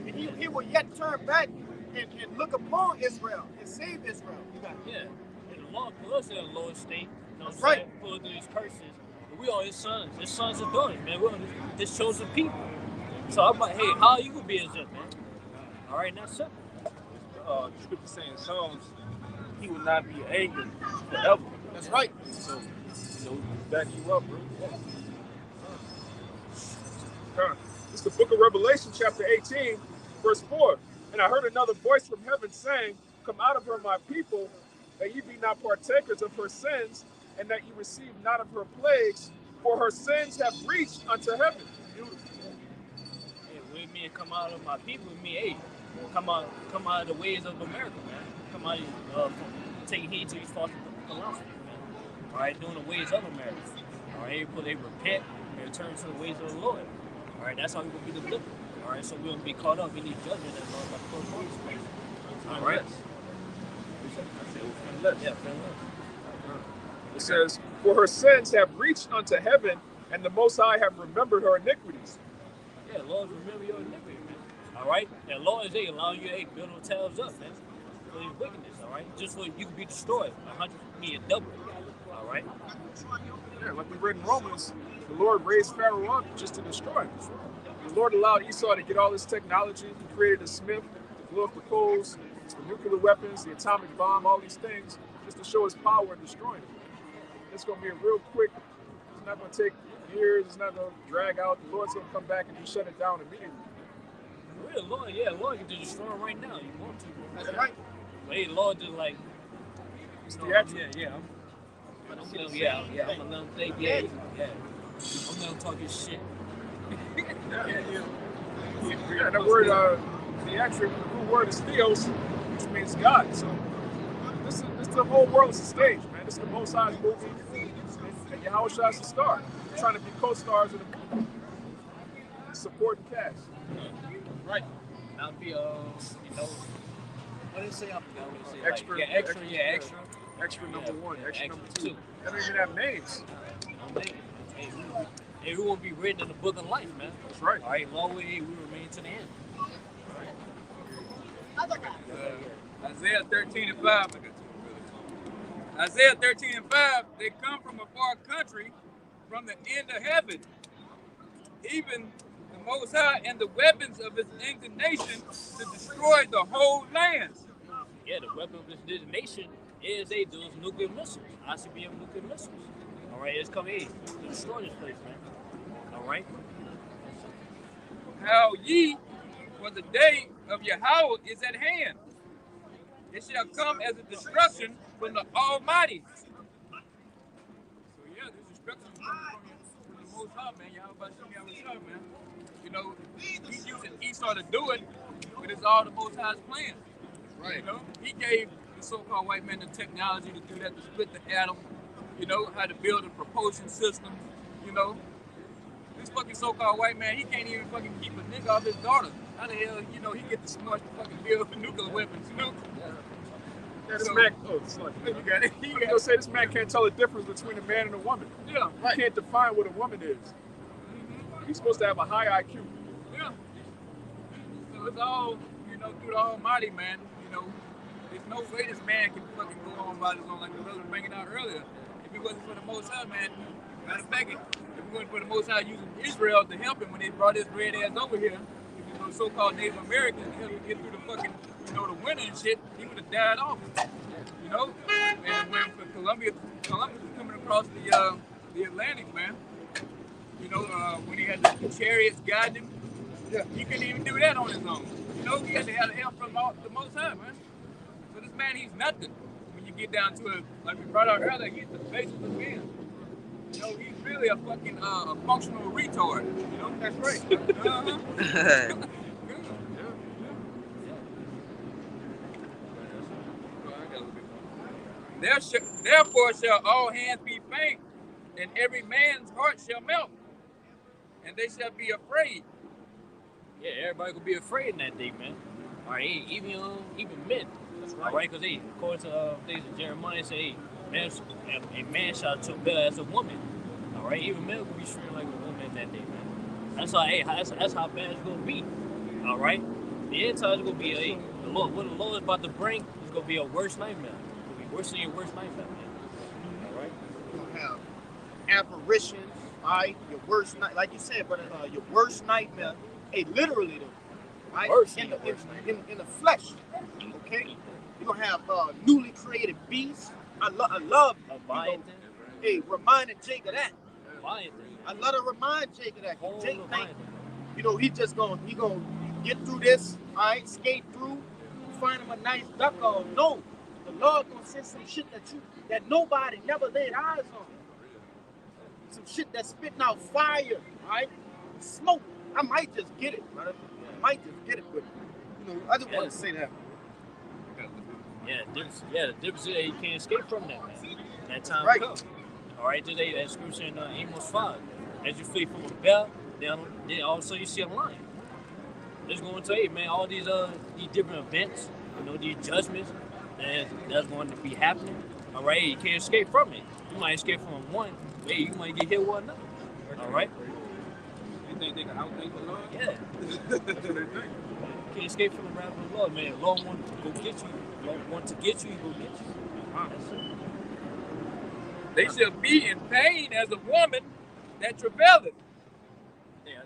And he will yet turn back and look upon Israel and save Israel. Yeah. And the Lord put us in a lower state, you know what I'm Right. saying? Put through these curses. But we are his sons. His sons are daughters, man. We're his chosen people. So I'm like, hey, how you gonna be his man? All right, now simple. The scripture saying Psalms, he will not be angry forever. That's right. So, back you up, bro. Huh. It's the book of Revelation, chapter 18, verse 4. And I heard another voice from heaven saying, "Come out of her, my people, that ye be not partakers of her sins, and that ye receive not of her plagues, for her sins have reached unto heaven." Hey, with me and come out of my people, with me, hey, come out of the ways of America, man. Come out, take heed to these false philosophies, man. All right, doing the ways of America. All right, they repent and return to the ways of the Lord. All right, that's how we will be delivered. All right, so we won't be caught up in these judgment that's on the Lord. All right. Yeah, It says, "For her sins have reached unto heaven, and the Most High have remembered her iniquities." yeah, Lord, remember your iniquity, man. All right, and Lord is allowing you to build themselves up, man, for these wickedness. All right, just so you can be destroyed 100 me double. All right. Yeah, like we read in Romans, the Lord raised Pharaoh up just to destroy him. The Lord allowed Esau to get all this technology. He created a Smith to blow up the coals, the nuclear weapons, the atomic bomb, all these things, just to show his power in destroying them. It's going to be a real quick, it's not going to take years, it's not going to drag out. The Lord's going to come back and just shut it down immediately. real, Lord, yeah, Lord can just destroy him right now. You want to. That's right. But hey, Lord just like, It's no, theatrical. yeah. I'm gonna let him think, yeah. I'm gonna let him talk his shit. Yeah, that word, theatrical, the root word is theos, which means God. So this the whole world is a stage, man. This is the Most High's movie, and Yahushua's the star. We're trying to be co-stars in the movie, supporting cast. Right. I'll be, what did it say? I forgot what it said. Extra, like, extra. Extra number one, extra extra number two. two. They don't even have names. Hey, we won't be written in the book of life, man. That's right. All right, long way we remain to the end. Isaiah 13:5. Isaiah 13:5. They come from a far country, from the end of heaven. Even the Most High and the weapons of his indignation to destroy the whole land. Yeah, the weapon of this nation is those nuclear missiles, ICBM nuclear missiles. All right, it's coming to destroy this place, man. All right. How ye, for the day of Yahweh is at hand. It shall come as a destruction from the Almighty. So yeah, this destruction is coming from the Most High, man. Yahweh, man. You know, he's using Esau to do it, but it's all the Most High's plan. Right. You know, he gave the so-called white man the technology to do that, to split the atom. You know, how to build a propulsion system. You know, this fucking so-called white man, he can't even fucking keep a nigga off his daughter. How the hell, you know, he get the smarts to fucking build for nuclear weapons, you know? Yeah, this man, You got it. I'm gonna say this man can't tell the difference between a man and a woman. Yeah, right. He can't define what a woman is. He's supposed to have a high IQ. Yeah. So it's all, you know, through the Almighty, man. You know, there's no way this man can fucking go on by his own, like the brother was bringing out earlier. If it wasn't for the Most High, man, matter of fact, if it wasn't for the Most High using Israel to help him when they brought his red ass over here, you know, so-called Native Americans to help him get through the fucking, you know, the winter and shit, he would have died off. You know? And when Columbus was coming across the Atlantic, man, you know, when he had the chariots guiding him, yeah, he couldn't even do that on his own. You know, he had to have the help from the Most High, man. So this man, he's nothing. When you get down to it, like we brought out earlier, he's the basis of man. You know, he's really a fucking a functional retard. You know, that's right. Therefore shall all hands be faint, and every man's heart shall melt, and they shall be afraid. Yeah, everybody gonna be afraid in that day, man. All right, even men. All right, because according to things in Jeremiah, say, a man shall took better as a woman. All right, even men will be treated like a woman that day, man. That's how bad it's gonna be. All right, the end time is gonna be what the Lord is about to bring is gonna be a worse nightmare. It's gonna be worse than your worst nightmare, man. All right, you're gonna have apparitions, all right, your worst night, like you said, but your worst nightmare. Hey, literally though, right? In the flesh, okay. You're gonna have newly created beasts. I love. Hey, reminding Jake of that. I love to remind Jake of that. Jake think, you know, he gonna get through this, all right, skate through, find him a nice duck. No, the Lord gonna send some shit that nobody never laid eyes on. Some shit that's spitting out fire, all right, smoke. I might just get it, brother. I might just get it, but you know, I just want to say that. The difference is that you can't escape from that, man. That time comes. All right, today that scripture in Amos 5. As you flee from a bear, then also you see a lion. It's going to tell you, man, all these different events, you know, these judgments that's going to be happening. All right, you can't escape from it. You might escape from one, but you might get hit with another. All right. They can outthink the Lord? Yeah. That's what they think. You can't escape from the wrath of the Lord, man. The Lord wants to go get you. The Lord wants to get you, he go get you. They shall be in pain as a woman that travaileth. Yeah, I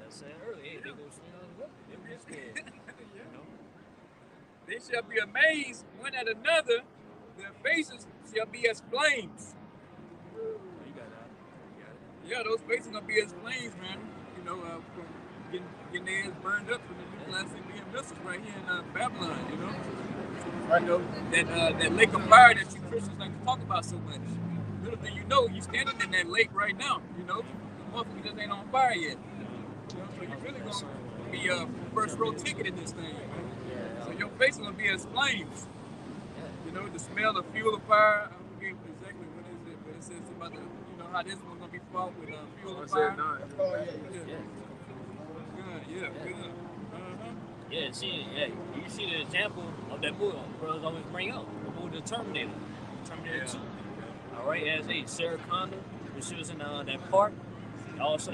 said earlier. Hey, they go swing on the woman. They be scared. You know? They shall be amazed one at another. Their faces shall be as flames. You got that. Yeah, those faces gonna be as flames, man. You know, getting their heads burned up with the nuclear and missiles right here in Babylon, you know? Right. You know, that lake of fire that you Christians like to talk about so much. Little thing you know, you standing in that lake right now, you know? The motherfucker just ain't on fire yet. You know, so you really gonna be a first row ticket in this thing, man. So your face is gonna be as flames. You know, the smell of fuel of fire. I don't forget exactly what is it, but it says about the, you know, how this one's gonna be fought with fuel of fire. Oh, yeah. Good. Uh-huh. Yeah, you see the example of that movie brothers always bring up, the movie The Terminator 2. All right, as Sarah Connor, when she was in that park, also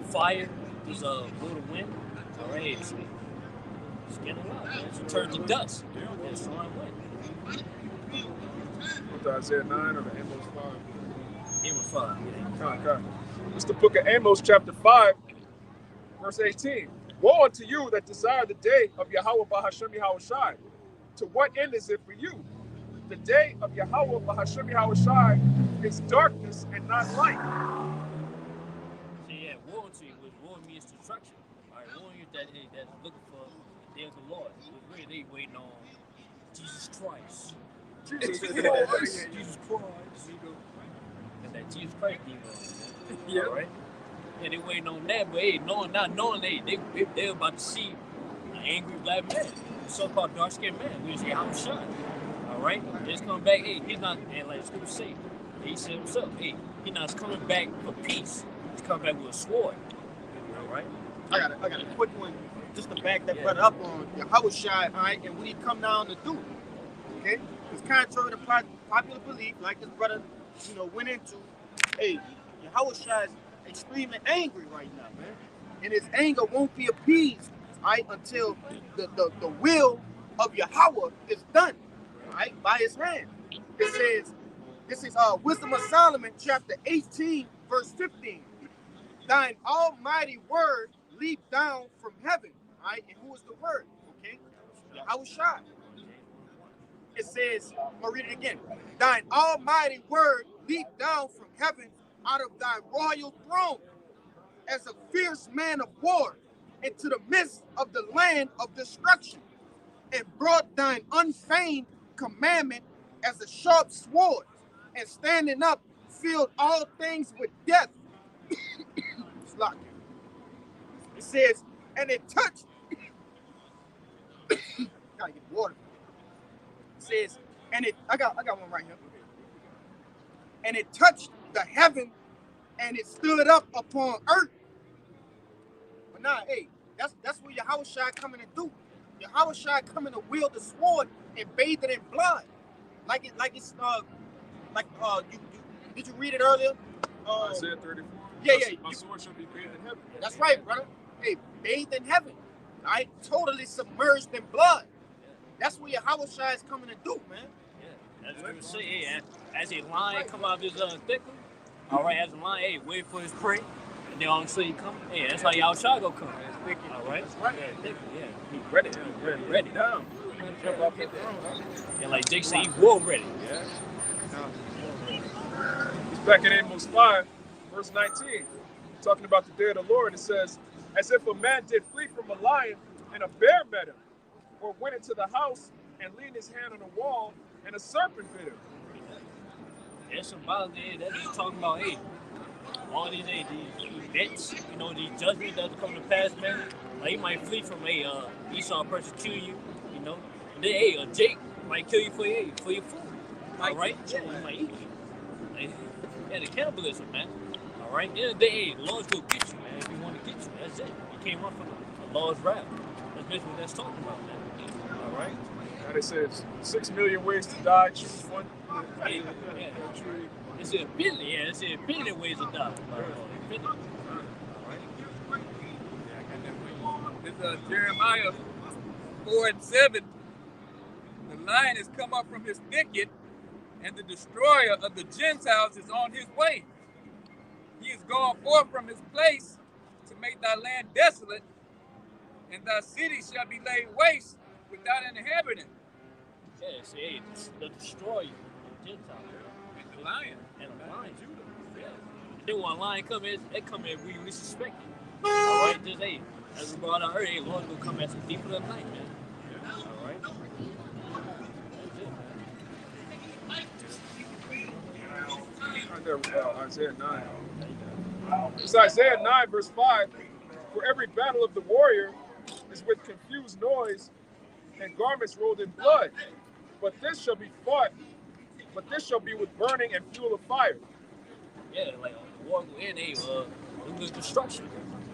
fire was blew the wind. All right, it's getting a lot, man. She turned to dust. Yeah, it's throwing wind. To Isaiah 9 or the Amos 5? Amos 5, yeah. Okay. It's the book of Amos, chapter 5, verse 18. Woe unto you that desire the day of Yahweh Bahashem Yahushai. To what end is it for you? The day of Yahweh Bahashem Yahushai is darkness and not light. See, yeah, woe unto you, which woe means destruction. All right, woe you that's looking for the day of the Lord. Really, they waiting on Jesus Christ. Jesus Christ. And that Jesus Christ demon. Yeah. All right. Yeah, they waiting on that, but not knowing they're about to see an angry black man, so-called dark-skinned man. We say, I'm shot. All right. Just come back. Hey, he's not, and like Scripture say, he said himself, hey, he's not coming back for peace. He's coming back with a sword. All right. I got a quick one just to back that brother up on Yahushua, all right, and what he come down to do. Okay? It's contrary to popular belief, like this brother, went into. Hey, Yahushua is extremely angry right now, man. And his anger won't be appeased, all right, until the will of Yahweh is done, all right, by his hand. It says, this is Wisdom of Solomon, chapter 18, verse 15. Thine almighty word leaped down from heaven, all right, and who is the word? Okay, Yahushua. It says, I'll read it again. Thine almighty word leaped down from heaven out of thy royal throne as a fierce man of war into the midst of the land of destruction, and brought thine unfeigned commandment as a sharp sword, and standing up filled all things with death. It says, and it touched. Gotta get water. It says, and it. I got one right here. And it touched the heaven, and it stood up upon earth. But now, hey, that's what Yahushua coming to do. Yahushua coming to wield the sword and bathe it in blood, did you read it earlier? Isaiah 34. Yeah. My sword shall be bathed in heaven. That's right, brother. Hey, bathed in heaven. All right, totally submerged in blood. That's what Yahushua is coming to do, man. Yeah, that's what we say. Hey, as a lion come out of his thicket, all right, as a lion, hey, wait for his prey, and then all of a sudden he come. Hey, that's how Yahushua go come. All right, that's right. Yeah, he ready. Down. Jump off the throne. And like Jake said, he war ready. Yeah. He's back in Amos 5, verse 19, talking about the day of the Lord. It says, as if a man did flee from a lion and a bear met him, or went into the house and leaned his hand on the wall and a serpent bit him. There's some Bible there that's just talking about, hey, all these events, these judgments that's come to pass, man. Like, he might flee from Esau persecuting you, and then, Jake might kill you for your food. All right? Yeah, he might eat you. Like, the cannibalism, man. All right? At the end of the day, the Lord's going to get you, man. If he want to get you, that's it. You can't run from the Lord's wrath. That's basically what that's talking about, man. All right? And it says 6 million ways to die, choose one. Yeah. It's a billion ways to die. It's Jeremiah 4:7. The lion has come up from his thicket, and the destroyer of the Gentiles is on his way. He is going forth from his place to make thy land desolate, and thy city shall be laid waste without an inhabitant. Yeah, see, the destroyer, the Gentile, and the lion, Judah. Yeah. Then when a lion come in, they come in, we suspect it. All right, just As we brought out earlier, Lord will come at the deep of the night, man. All right. Right there, Isaiah 9. It's Isaiah 9, verse 5. For every battle of the warrior is with confused noise and garments rolled in blood. But this shall be fought, but this shall be with burning and fuel of fire. Yeah, like the war will end, with destruction.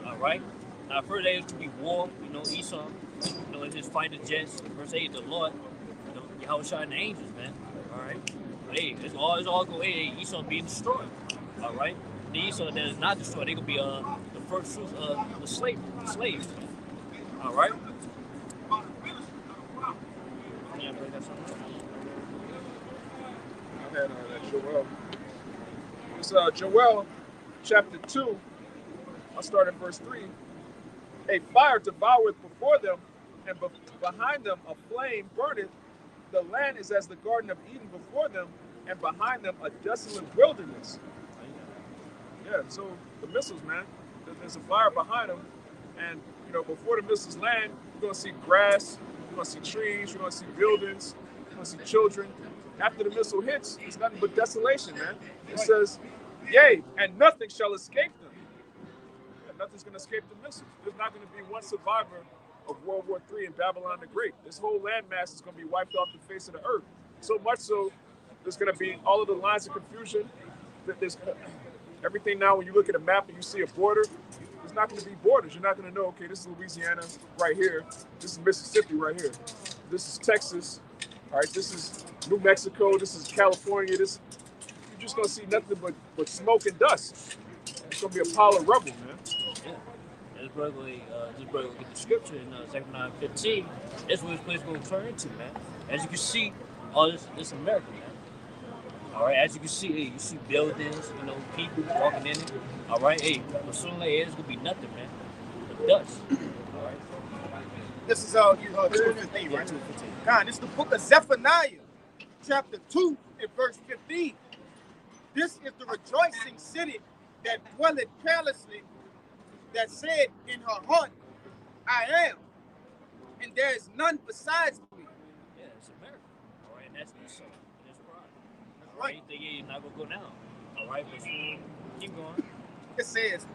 All right. Now, first day is to be war. Esau. It's just fighting the jets. Verse 8, the Lord. Yahweh shot the angels, man. All right. But hey, it's all go. Hey, Esau being destroyed. All right. The Esau that is not destroyed, they gonna be the first fruits of the slaves. All right. Yeah, bring that something. I had that Joel. It's Joel chapter 2. I'll start at verse 3. A fire devoureth before them, and behind them a flame burneth. The land is as the Garden of Eden before them, and behind them a desolate wilderness. Yeah, so the missiles, man. There's a fire behind them, and before the missiles land, you're gonna see grass, you're gonna see trees, you're gonna see buildings, you're gonna see children. After the missile hits, it's nothing but desolation, man. It says, "Yea, and nothing shall escape them." Yeah, nothing's gonna escape the missiles. There's not gonna be one survivor of World War III and Babylon the Great. This whole landmass is gonna be wiped off the face of the earth. So much so, there's gonna be all of the lines of confusion. There's everything now. When you look at a map and you see a border, there's not going to be borders. You're not going to know, okay, this is Louisiana right here. This is Mississippi right here. This is Texas. All right, this is New Mexico. This is California. You're just going to see nothing but smoke and dust. It's going to be a pile of rubble, man. Yeah. This brother will get the scripture in Zechariah 15. That's what this place is going to turn into, man. As you can see, all this America, man. All right, as you can see, hey, you see buildings, people walking in it. All right, hey, but sooner or later, it's gonna be nothing, man. But dust. All right. This is 2:15, right? 2:15. God, this is the book of Zephaniah, chapter 2, and verse 15. This is the rejoicing city that dwelleth carelessly, that said in her heart, I am, and there is none besides me. Yeah, it's America. All right, and that's Esau. That's pride. That's right. You think you're not gonna go down. All right, but keep going. It says,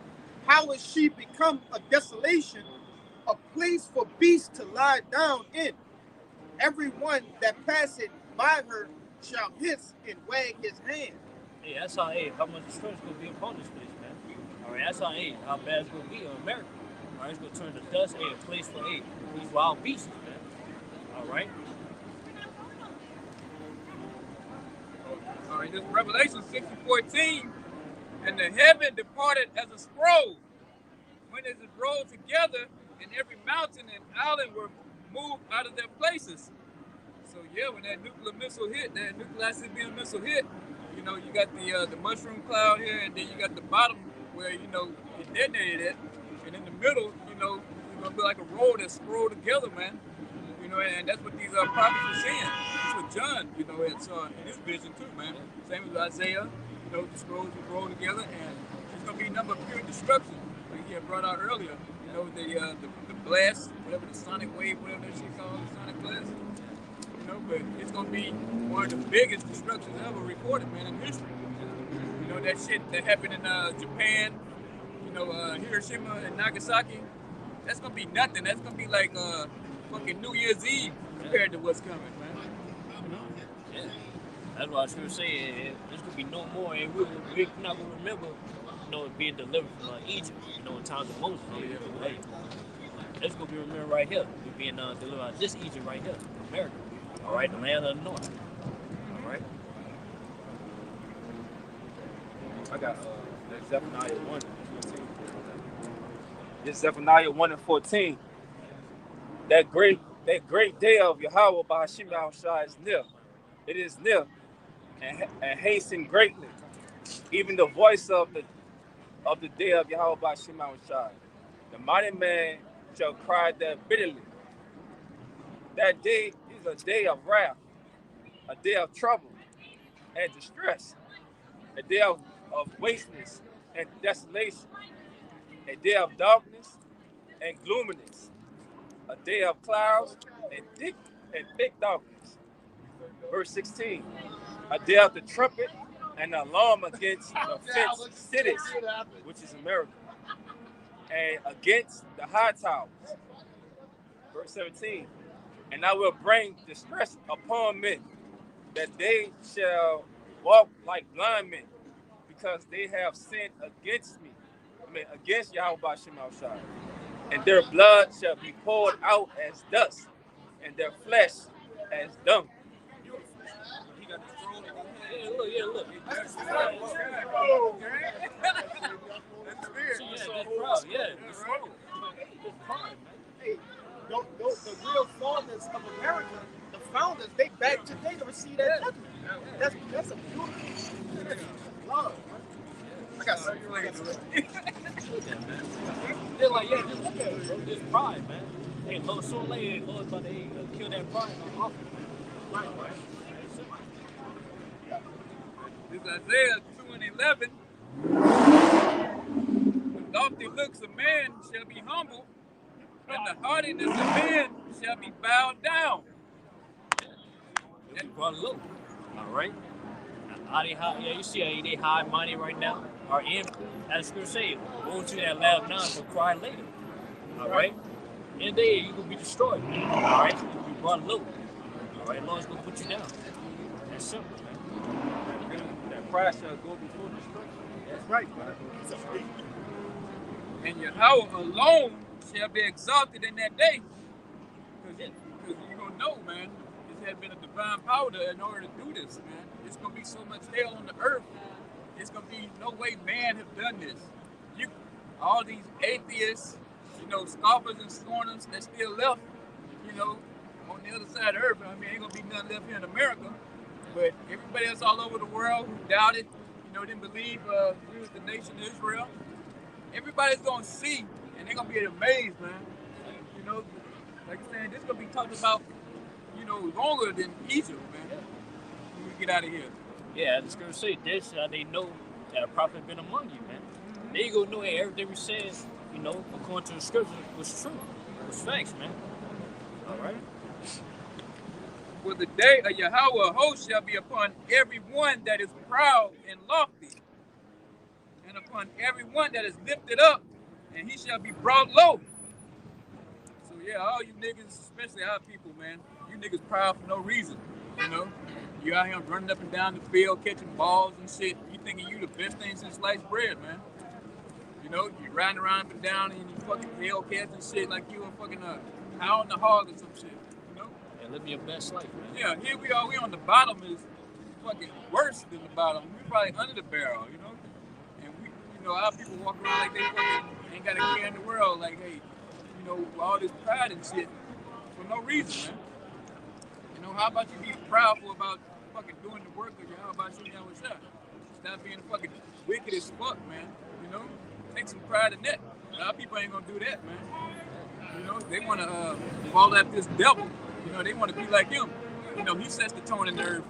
how is she become a desolation, a place for beasts to lie down in? Everyone that passeth by her shall hiss and wag his hand. Hey, that's how much destruction is gonna be upon this place, man. All right, that's how bad it's gonna be in America. All right, it's gonna turn to dust, a place for these wild beasts, man. All right. All right, this Revelation 6:14, and the heaven departed as a scroll, when it is rolled together, and every mountain and island were moved out of their places. So yeah, when that nuclear missile hit, that nuclear ICBM missile hit, you got the mushroom cloud here, and then you got the bottom where it detonated it, and in the middle, it's gonna be like a roll that's scrolled together, man. And that's what these prophets were saying. That's what John, had saw in his vision too, man. Same as Isaiah, the scrolls will roll together, and it's gonna be a number of pure destruction. Like he had brought out earlier, the blast, whatever the sonic wave, whatever that shit called, sonic blast. But it's gonna be one of the biggest destructions ever recorded, man, in history. That shit that happened in Japan, Hiroshima and Nagasaki. That's gonna be nothing. That's gonna be like fucking New Year's Eve compared to what's coming, man. Yeah, that's what I was gonna say. There's gonna be no more, and we're not gonna remember, it being delivered from Egypt, in times of Moses. Hey, it's gonna be remembered right here. We're being delivered out of this Egypt right here, America. All right, the land of the north. All right. I got Zephaniah 1. This Zephaniah 1 and 14. That great day of Yahweh by Hashem Yahushua is near. It is near and hasten greatly. Even the voice of the day of Yahweh by Hashem Yahushua. The mighty man shall cry there bitterly. That day is a day of wrath, a day of trouble and distress, a day of wasteness and desolation, a day of darkness and gloominess, a day of clouds and thick darkness. Verse 16, a day of the trumpet and the alarm against the fenced cities, which is America, and against the high towers. Verse 17, and I will bring distress upon men, that they shall walk like blind men, because they have sinned against me, against Yahweh Shemashai. And their blood shall be poured out as dust, and their flesh as dung. He got the scroll. Yeah, look. That's the spirit. The scroll. Hey, the real fathers of America, the founders, they back today to receive that judgment. That's a beautiful love. I got something for you. They're like, yeah, just look at it, bro. This pride, man. Hey, Lord, so late, Lord's about to kill that pride off. Right. This is Isaiah 2:11. The lofty looks of man shall be humble, and the haughtiness of men shall be bowed down. It'll be brought low. All right. You see how they high money right now? Are in, as Scripture say, go to that loud now to cry later. All right. In the day, you're gonna be destroyed. All right. You'll be brought low. All right. Lord's gonna put you down. That's simple, man. That pride shall go before destruction. That's right, man. And Yahweh alone shall be exalted in that day. Because you're going to know, man, this had been a divine power in order to do this, man. It's going to be so much hell on the earth. It's going to be no way man have done this. All these atheists, scoffers and scorners that still left, on the other side of the earth. I mean, ain't going to be nothing left here in America. But everybody else all over the world who doubted, didn't believe we was the nation of Israel, everybody's going to see, and they're going to be amazed, man. Like I'm saying, this is going to be talked about, longer than Egypt, man, when we get out of here. Yeah, the Scripture say this, they know that a prophet been among you, man. They gonna know that everything we said, according to the Scripture, was true. It was facts, man. All right. For the day of Yahweh of hosts shall be upon every one that is proud and lofty, and upon every one that is lifted up, and he shall be brought low. So yeah, all you niggas, especially our people, man, you niggas proud for no reason, You out here running up and down the field, catching balls and shit. You thinking you the best thing since sliced bread, man. You riding around up and down and you fucking Hellcats and shit like you a fucking hound the hog or some shit, And live your best life, man. Yeah, here we are. We on the bottom is fucking worse than the bottom. We probably under the barrel, And we, our people walk around like they fucking ain't got a care in the world. Like, hey, all this pride and shit for no reason, man. How about you be proudful about fucking doing the work of you? How about you with that? Stop being fucking wicked as fuck, man. Take some pride in that. Our people ain't gonna do that, man. They wanna fall after this devil. They wanna be like him. He sets the tone in the earth.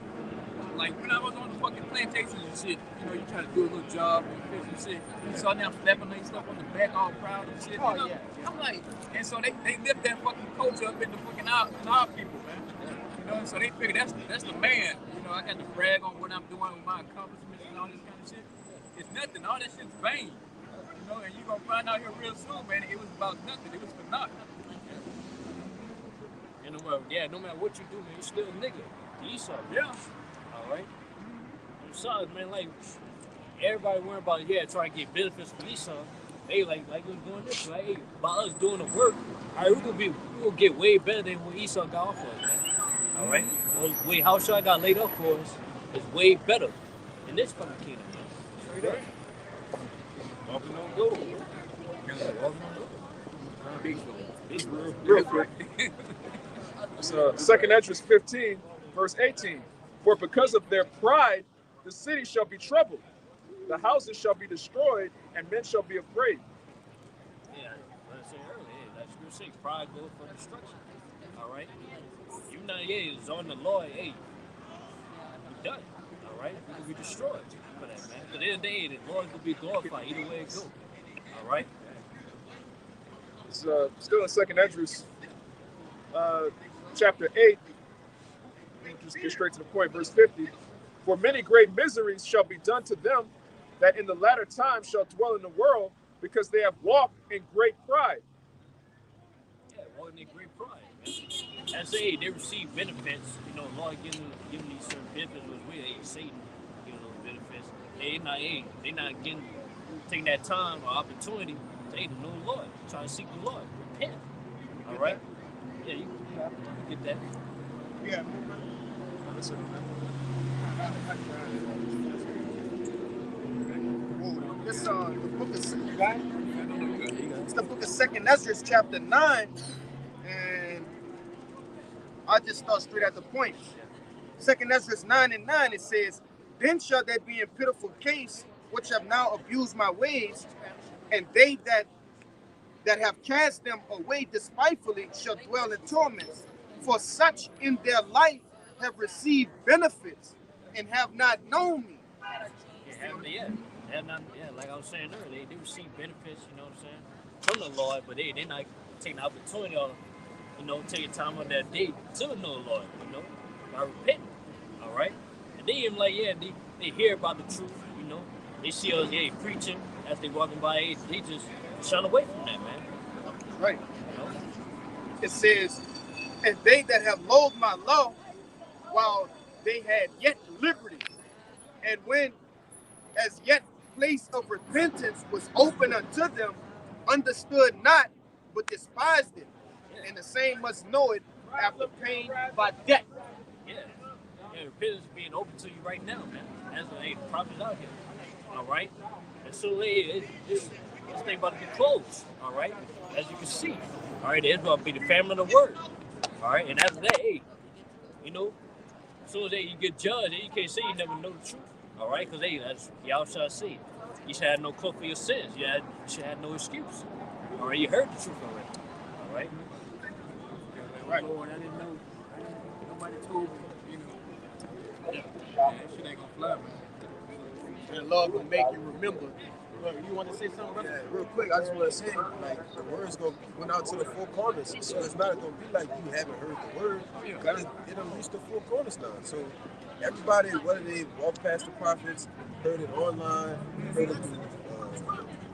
Like when I was on the fucking plantations and shit, you try to do a little job and fish and shit. You saw them slapping their stuff on the back all proud and shit. Yeah. I'm like, and so they lift that fucking culture up in the fucking our people, man. So they figure that's the man. I got to brag on what I'm doing with my accomplishments and all this kind of shit. It's nothing. All that shit's vain. And you're going to find out here real soon, man, it was about nothing. It was for nothing. No matter what you do, man, you're still a nigga. Esau. Yeah. All right? Them sons, man, like, everybody worrying about, trying to get benefits from Esau. Hey, like we're doing this, right? Hey, by us doing the work, all right, we're gonna get way better than what Esau got off of us, man. All right? Well, how Shaw got laid up for us is way better in this fucking kingdom, man. Straight up. Walking on gold. It's real quick. It's 2nd Esdras 15, verse 18. For because of their pride, the city shall be troubled, the houses shall be destroyed, and men shall be afraid. Yeah, what I said earlier, that's what you say. Pride goes for destruction. All right? You not it's on the Lord, hey, we're done. All right? We're going to be destroyed for that, man. But at the end of the day, the Lord's going to be glorified either way it goes. All right? It's still in 2nd Esdras, chapter 8. Just get straight to the point, verse 50. For many great miseries shall be done to them that in the latter time shall dwell in the world, because they have walked in great pride. Yeah, walking in great pride, man. I say they receive benefits. You know, Lord giving these certain benefits was with Satan giving those benefits. They not taking that time or opportunity to know the Lord, try to seek the Lord, repent. All right. Yeah, you get that. Yeah. This the book of it's the book of 2nd Ezra, chapter 9, and I just start straight at the point. 2nd Ezra 9:9, it says, "Then shall they be in pitiful case which have now abused my ways, and they that have cast them away despitefully shall dwell in torments. For such in their life have received benefits and have not known me." Like I was saying earlier, they receive benefits, you know what I'm saying, from the Lord, but they not taking the opportunity or, taking time on that day to know the Lord, by repenting, all right? And they even they hear about the truth, they see us, preaching as they walking by, they just shun away from that, man. Right. It says, "And they that have loathed my law while they had yet liberty, and when as yet place of repentance was open unto them, understood not, but despised it. And the same must know it after pain by death." Yeah, repentance is being open to you right now, man. That's what the prophets out here. All right? And so this thing about to be closed, all right? As you can see. All right, it's going to be the family of the word. All right, and after that, as soon as you get judged, you can't say you never know the truth. All right, because as y'all shall see, you should have no cover for your sins. You should have no excuse. All right, you heard the truth already. All right. Right. Lord, I didn't know. Nobody told me. Yeah, that shit ain't gonna fly, man. And love will make you remember. You want to say something, brother? Yeah, real quick, I just want to say, like, the word's went out to the four corners, so it's not going to be like you haven't heard the word. It done reached the four corners now. So everybody, whether they walk past the prophets, heard it online, heard it through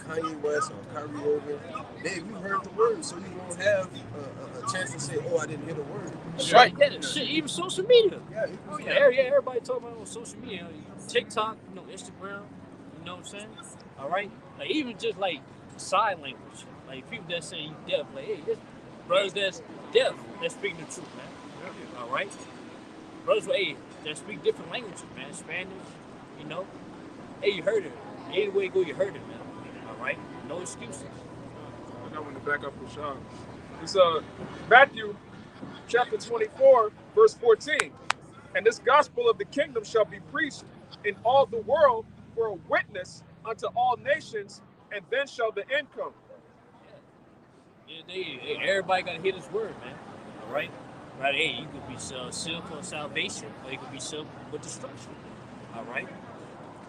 Kanye West or Kyrie Irving, you heard the word, so you won't have a chance to say, "Oh, I didn't hear the word." Right. Yeah, shit, even social media. Yeah, Everybody talking about on social media, TikTok, Instagram. You know what I'm saying? All right. Like even just like sign language, like people that say you deaf, like hey, this brothers that's deaf that speaking the truth, man. All right. Brothers, that speak different languages, man. Spanish, Hey, you heard it. Anywhere you go, you heard it, man. All right. No excuses. I want to back up with Sean. It's Matthew chapter 24, verse 14. "And this gospel of the kingdom shall be preached in all the world for a witness unto all nations, and then shall the end come." Yeah, everybody got to hear this word, man. All right? Right, you could be sealed for salvation, or you could be sealed for destruction. All right?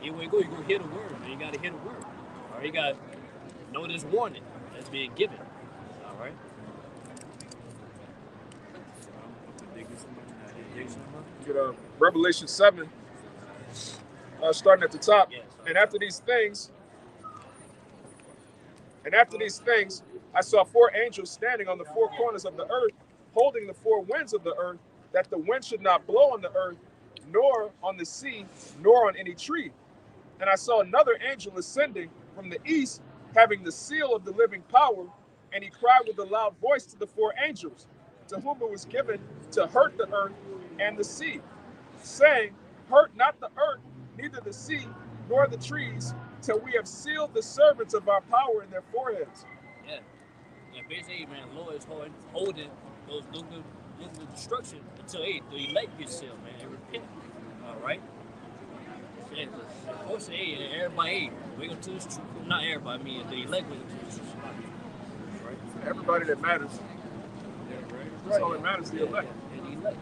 Anywhere you go, you're going to hear the word, man. You got to hear the word. All right? You got to know this warning that's being given. All right? Get Revelation 7, starting at the top. "And after these things, I saw four angels standing on the four corners of the earth, holding the four winds of the earth, that the wind should not blow on the earth, nor on the sea, nor on any tree. And I saw another angel ascending from the east, having the seal of the living power, and he cried with a loud voice to the four angels, to whom it was given to hurt the earth and the sea, saying, Hurt not the earth, neither the sea, nor the trees, till we have sealed the servants of our power in their foreheads." Yeah. Yeah, basically, man, the Lord is holding those little destruction until the elect get sealed, man, and repent. All right? Yeah, of course, everybody, wake up to this truth. Not everybody, I mean, the elect wake up to this truth. Right? Everybody that matters. Yeah, right. That's all that matters, the elect. Yeah, the elect.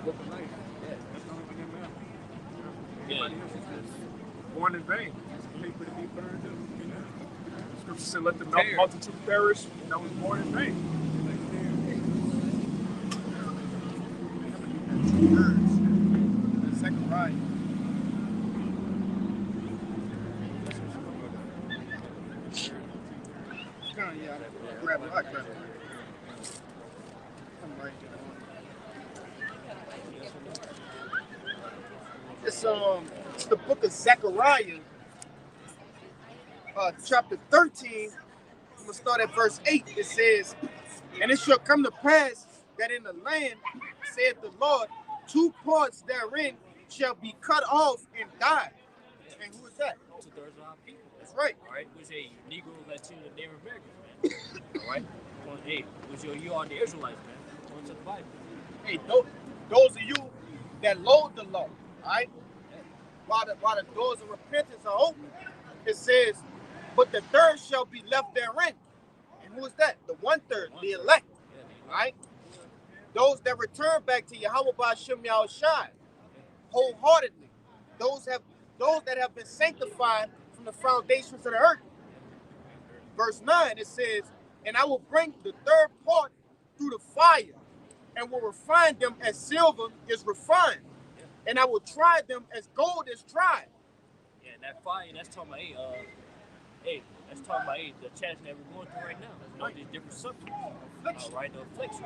Book of life. Yeah. That's the only thing that matters. Everybody else is just born in vain. People to be burned up, Scripture said, let the multitude perish, and I was born in vain. Zechariah. Yeah, I grab it. I'm right. It's the book of Zechariah, chapter 13. I'm gonna start at verse 8. It says, "And it shall come to pass that in the land, saith the Lord, 2 parts therein shall be cut off and die." And who is that? 2/3 of our people. That's right. All right, which a Negro, Latino, and Native Americans, man. All right, hey, which you are the Israelites, man. Going to the Bible. Hey, those of you that loathe the law, all right? While the doors of repentance are open, it says, "But the third shall be left therein." And who is that? The 1/3, the elect, all right? Those that return back to Yahweh Ba'Shem Yahushai wholeheartedly. Those that have been sanctified from the foundations of the earth. Verse 9, it says, "And I will bring the third part through the fire, and will refine them as silver is refined, and I will try them as gold is tried." Yeah, and that fire, that's talking about, that's talking about the challenge that we're going through right now. You know, these different sufferings. All right, the affliction.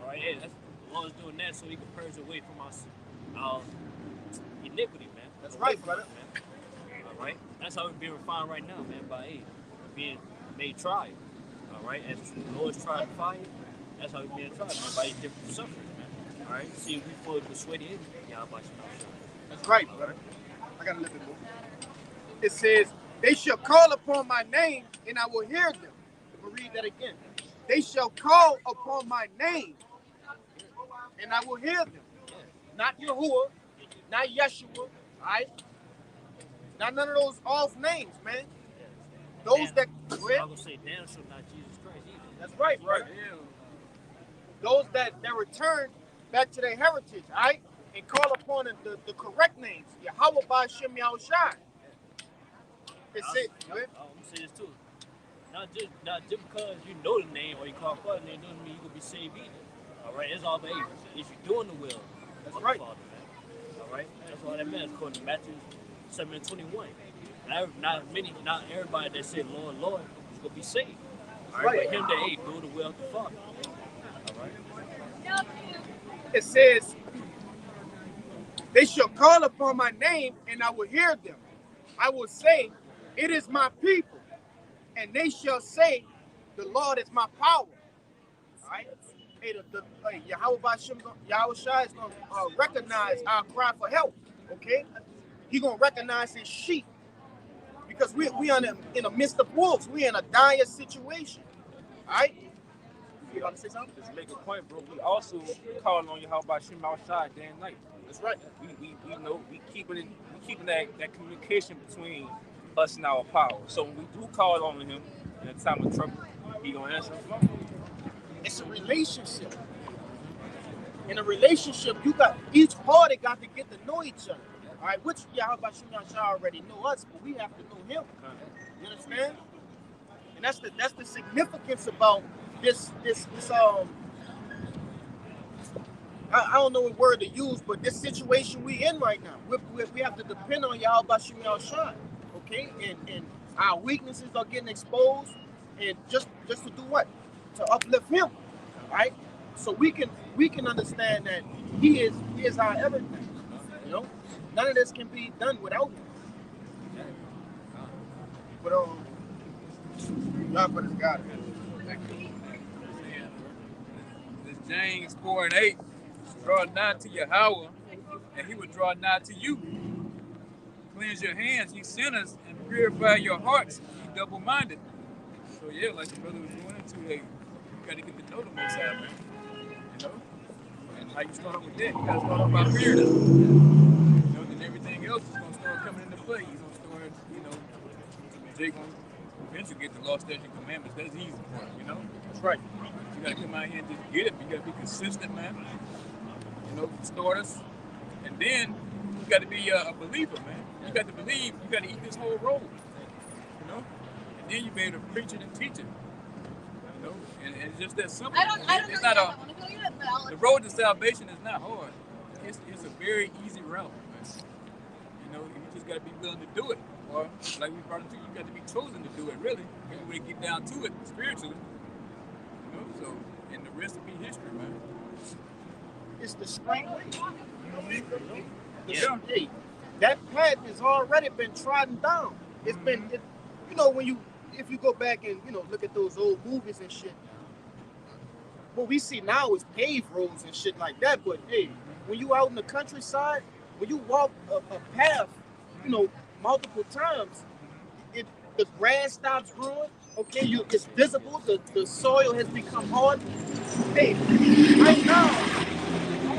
All right, hey, that's the Lord's doing that so He can purge away from our iniquity, man. That's right, brother. Man. All right, that's how we're being refined right now, man. By being made tried. All right, as the Lord's tried the fire, that's how we're being tried, man. By these different sufferings, man. All right, see if we fully persuaded in Yahweh. That's right, brother. I got a little bit more. It says, "They shall call upon my name, and I will hear them." We'll read that again. "They shall call upon my name, and I will hear them." Not Yahuwah, not Yeshua, all right? Not none of those off names, man. Those that... I was going to say, damn sure not Jesus Christ either. That's right, right. Those that return back to their heritage, all right? And call upon the correct names. Yahweh Ba'Shem Yahushai. It said... I'm going to say this too. Not just because you know the name or you call for the name doesn't mean you're going to be saved either. All right? It's all about if you're doing the will That's of right. the Father, man. All right? That's all that means according to Matthew 7:21. Not everybody that say Lord, Lord is going to be saved. All right? But him that do the will of the Father. All right? It says, "They shall call upon my name, and I will hear them. I will say, it is my people. And they shall say, the Lord is my power." All right? Hey, Yahweh Ba'Shem Yahushai is going to recognize our cry for help. Okay? He's going to recognize his sheep. Because we are in the midst of wolves. We're in a dire situation. All right? You want to say something? Just make a point, bro. We also calling on Yahweh Ba'Shem Yahushai day and night. That's right. We know we keeping that communication between us and our power. So when we do call on him in a time of trouble, he gonna answer the phone. It's a relationship. In a relationship, each party got to get to know each other. All right, which Yahweh Ba'Shem Yahushai already know us, but we have to know him. You understand? And that's the significance about this I don't know what word to use, but this situation we in right now, we have to depend on Yahweh Ba'Shem Yahushai, okay? And our weaknesses are getting exposed, and just to do what? To uplift him, right? So we can understand that he is our everything. You know, none of this can be done without him. But God, but it's God. This James 4:8. Draw nigh to Yahweh, and he will draw nigh to you. Cleanse your hands, ye sinners, and purify your hearts, ye double-minded. So yeah, like the brother was going into, you got to get to know the Most High, man. You know? And how you start off with that, you got to start off by fearing him. You know, then everything else is going to start coming into play. You're going to start, you know, they're going to eventually get the law, statutes, and commandments. That's the easy part, you know? That's right. You got to come out here and just get it. You got to be consistent, man. You know, start us, and then you got to be a believer, man. You got to believe. You got to eat this whole roll, you know. And then you be able to preach it and teach it. You know, and it's just that simple. It's not the road to salvation is not hard. It's a very easy route, man. You know, you just got to be willing to do it. Or, like we brought it to you, you got to be chosen to do it, really. When we get down to it spiritually. You know, so, and the rest will be history, man. It's the straight way. Yeah. Hey, that path has already been trodden down. It's been, you know, if you go back and, you know, look at those old movies and shit, what we see now is paved roads and shit like that. But hey, when you out in the countryside, when you walk a path, you know, multiple times, the grass stops growing. Okay, it's visible. The soil has become hard. Hey, right now,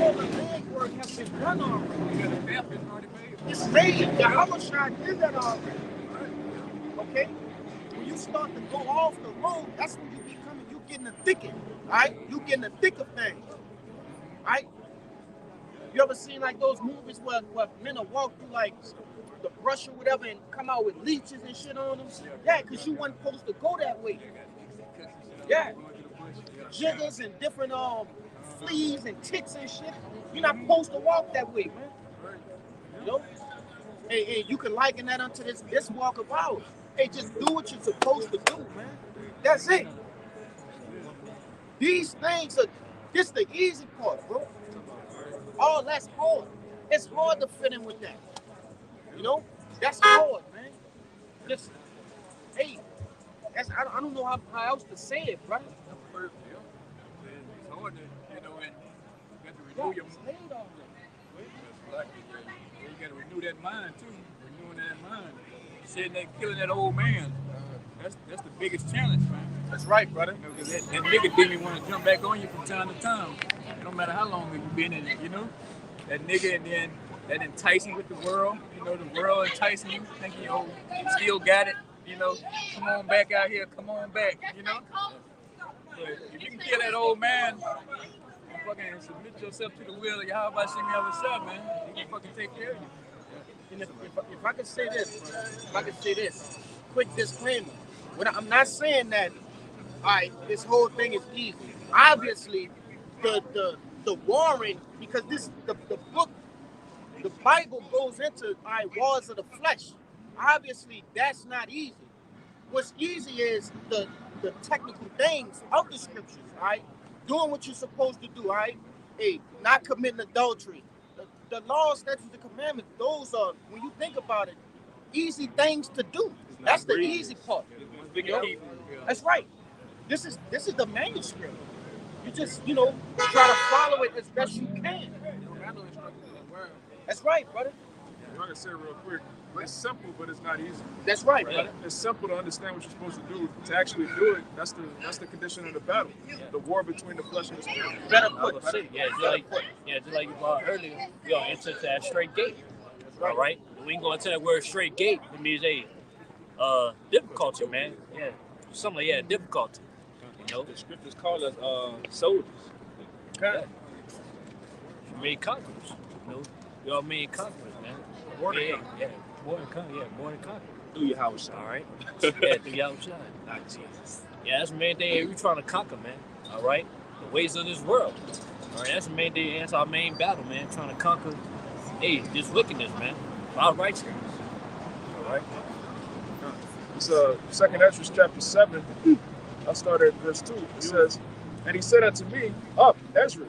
all the legwork has been done already. The path is already made. It's made. The Hamashah did that already. Okay, when you start to go off the road, that's when you get in the thicket. All right, you get in the thick of things. All right. You ever seen like those movies where men will walk through like the brush or whatever and come out with leeches and shit on them? Yeah, because you weren't supposed to go that way. Yeah. Jiggers and different fleas and ticks and shit. You're not supposed to walk that way, man. You know? And you can liken that unto this walk of ours. Hey, just do what you're supposed to do, man. That's it. These things are this the easy part, bro. Oh, that's hard. It's hard to fit in with that. You know? That's hard, man. Just, hey, I don't know how else to say it, brother. It's hard to, you know, and you got to renew your mind. You got to renew that mind, too. Renewing that mind. Sitting there killing that old man. That's the biggest challenge, man. That's right, brother. You know, because that nigga demon want to jump back on you from time to time. No matter how long you've been in it, you know? That nigga, and then that enticing with the world, you know, the world enticing you, thinking, you still got it, you know, come on back out here, come on back, you know? But if you can kill that old man, fucking submit yourself to the will of Yahweh Shemi Yahweh, man, he can fucking take care of you. And if I could say this, quick disclaimer. I'm not saying that, all right, this whole thing is easy. Obviously, the warring, because the book, the Bible goes into wars of the flesh. Obviously, that's not easy. What's easy is the technical things of the scriptures, all right? Doing what you're supposed to do, all right? Hey, not committing adultery. The laws, statutes, the commandments, those are, when you think about it, easy things to do. That's the easy part. You know? That's right. This is the manuscript. You just, try to follow it as best you can. That's right, brother. I'm going to say real quick, it's simple, but it's not easy. That's right, brother. It's simple to understand what you're supposed to do. To actually do it, that's the condition of the battle. The war between the flesh and the spirit. Better put, brother. Just like you brought earlier, we gonna enter that straight gate. All right? We ain't gonna enter that word straight gate. It means difficulty, man. Yeah. Something like difficulty. You know? The scriptures call us soldiers. Okay. You made conquerors. You know? We all made conquerors, man. Born and conquer. Through your house. All right? Through your house. Not Jesus. Yeah, that's the main thing we're trying to conquer, man. All right? The ways of this world. All right? That's the main thing. That's our main battle, man. Trying to conquer, this wickedness, man. Our righteousness. All right? It's 2nd Ezra chapter 7. I'll start at verse 2. It says, "And he said unto me, Up, Ezra,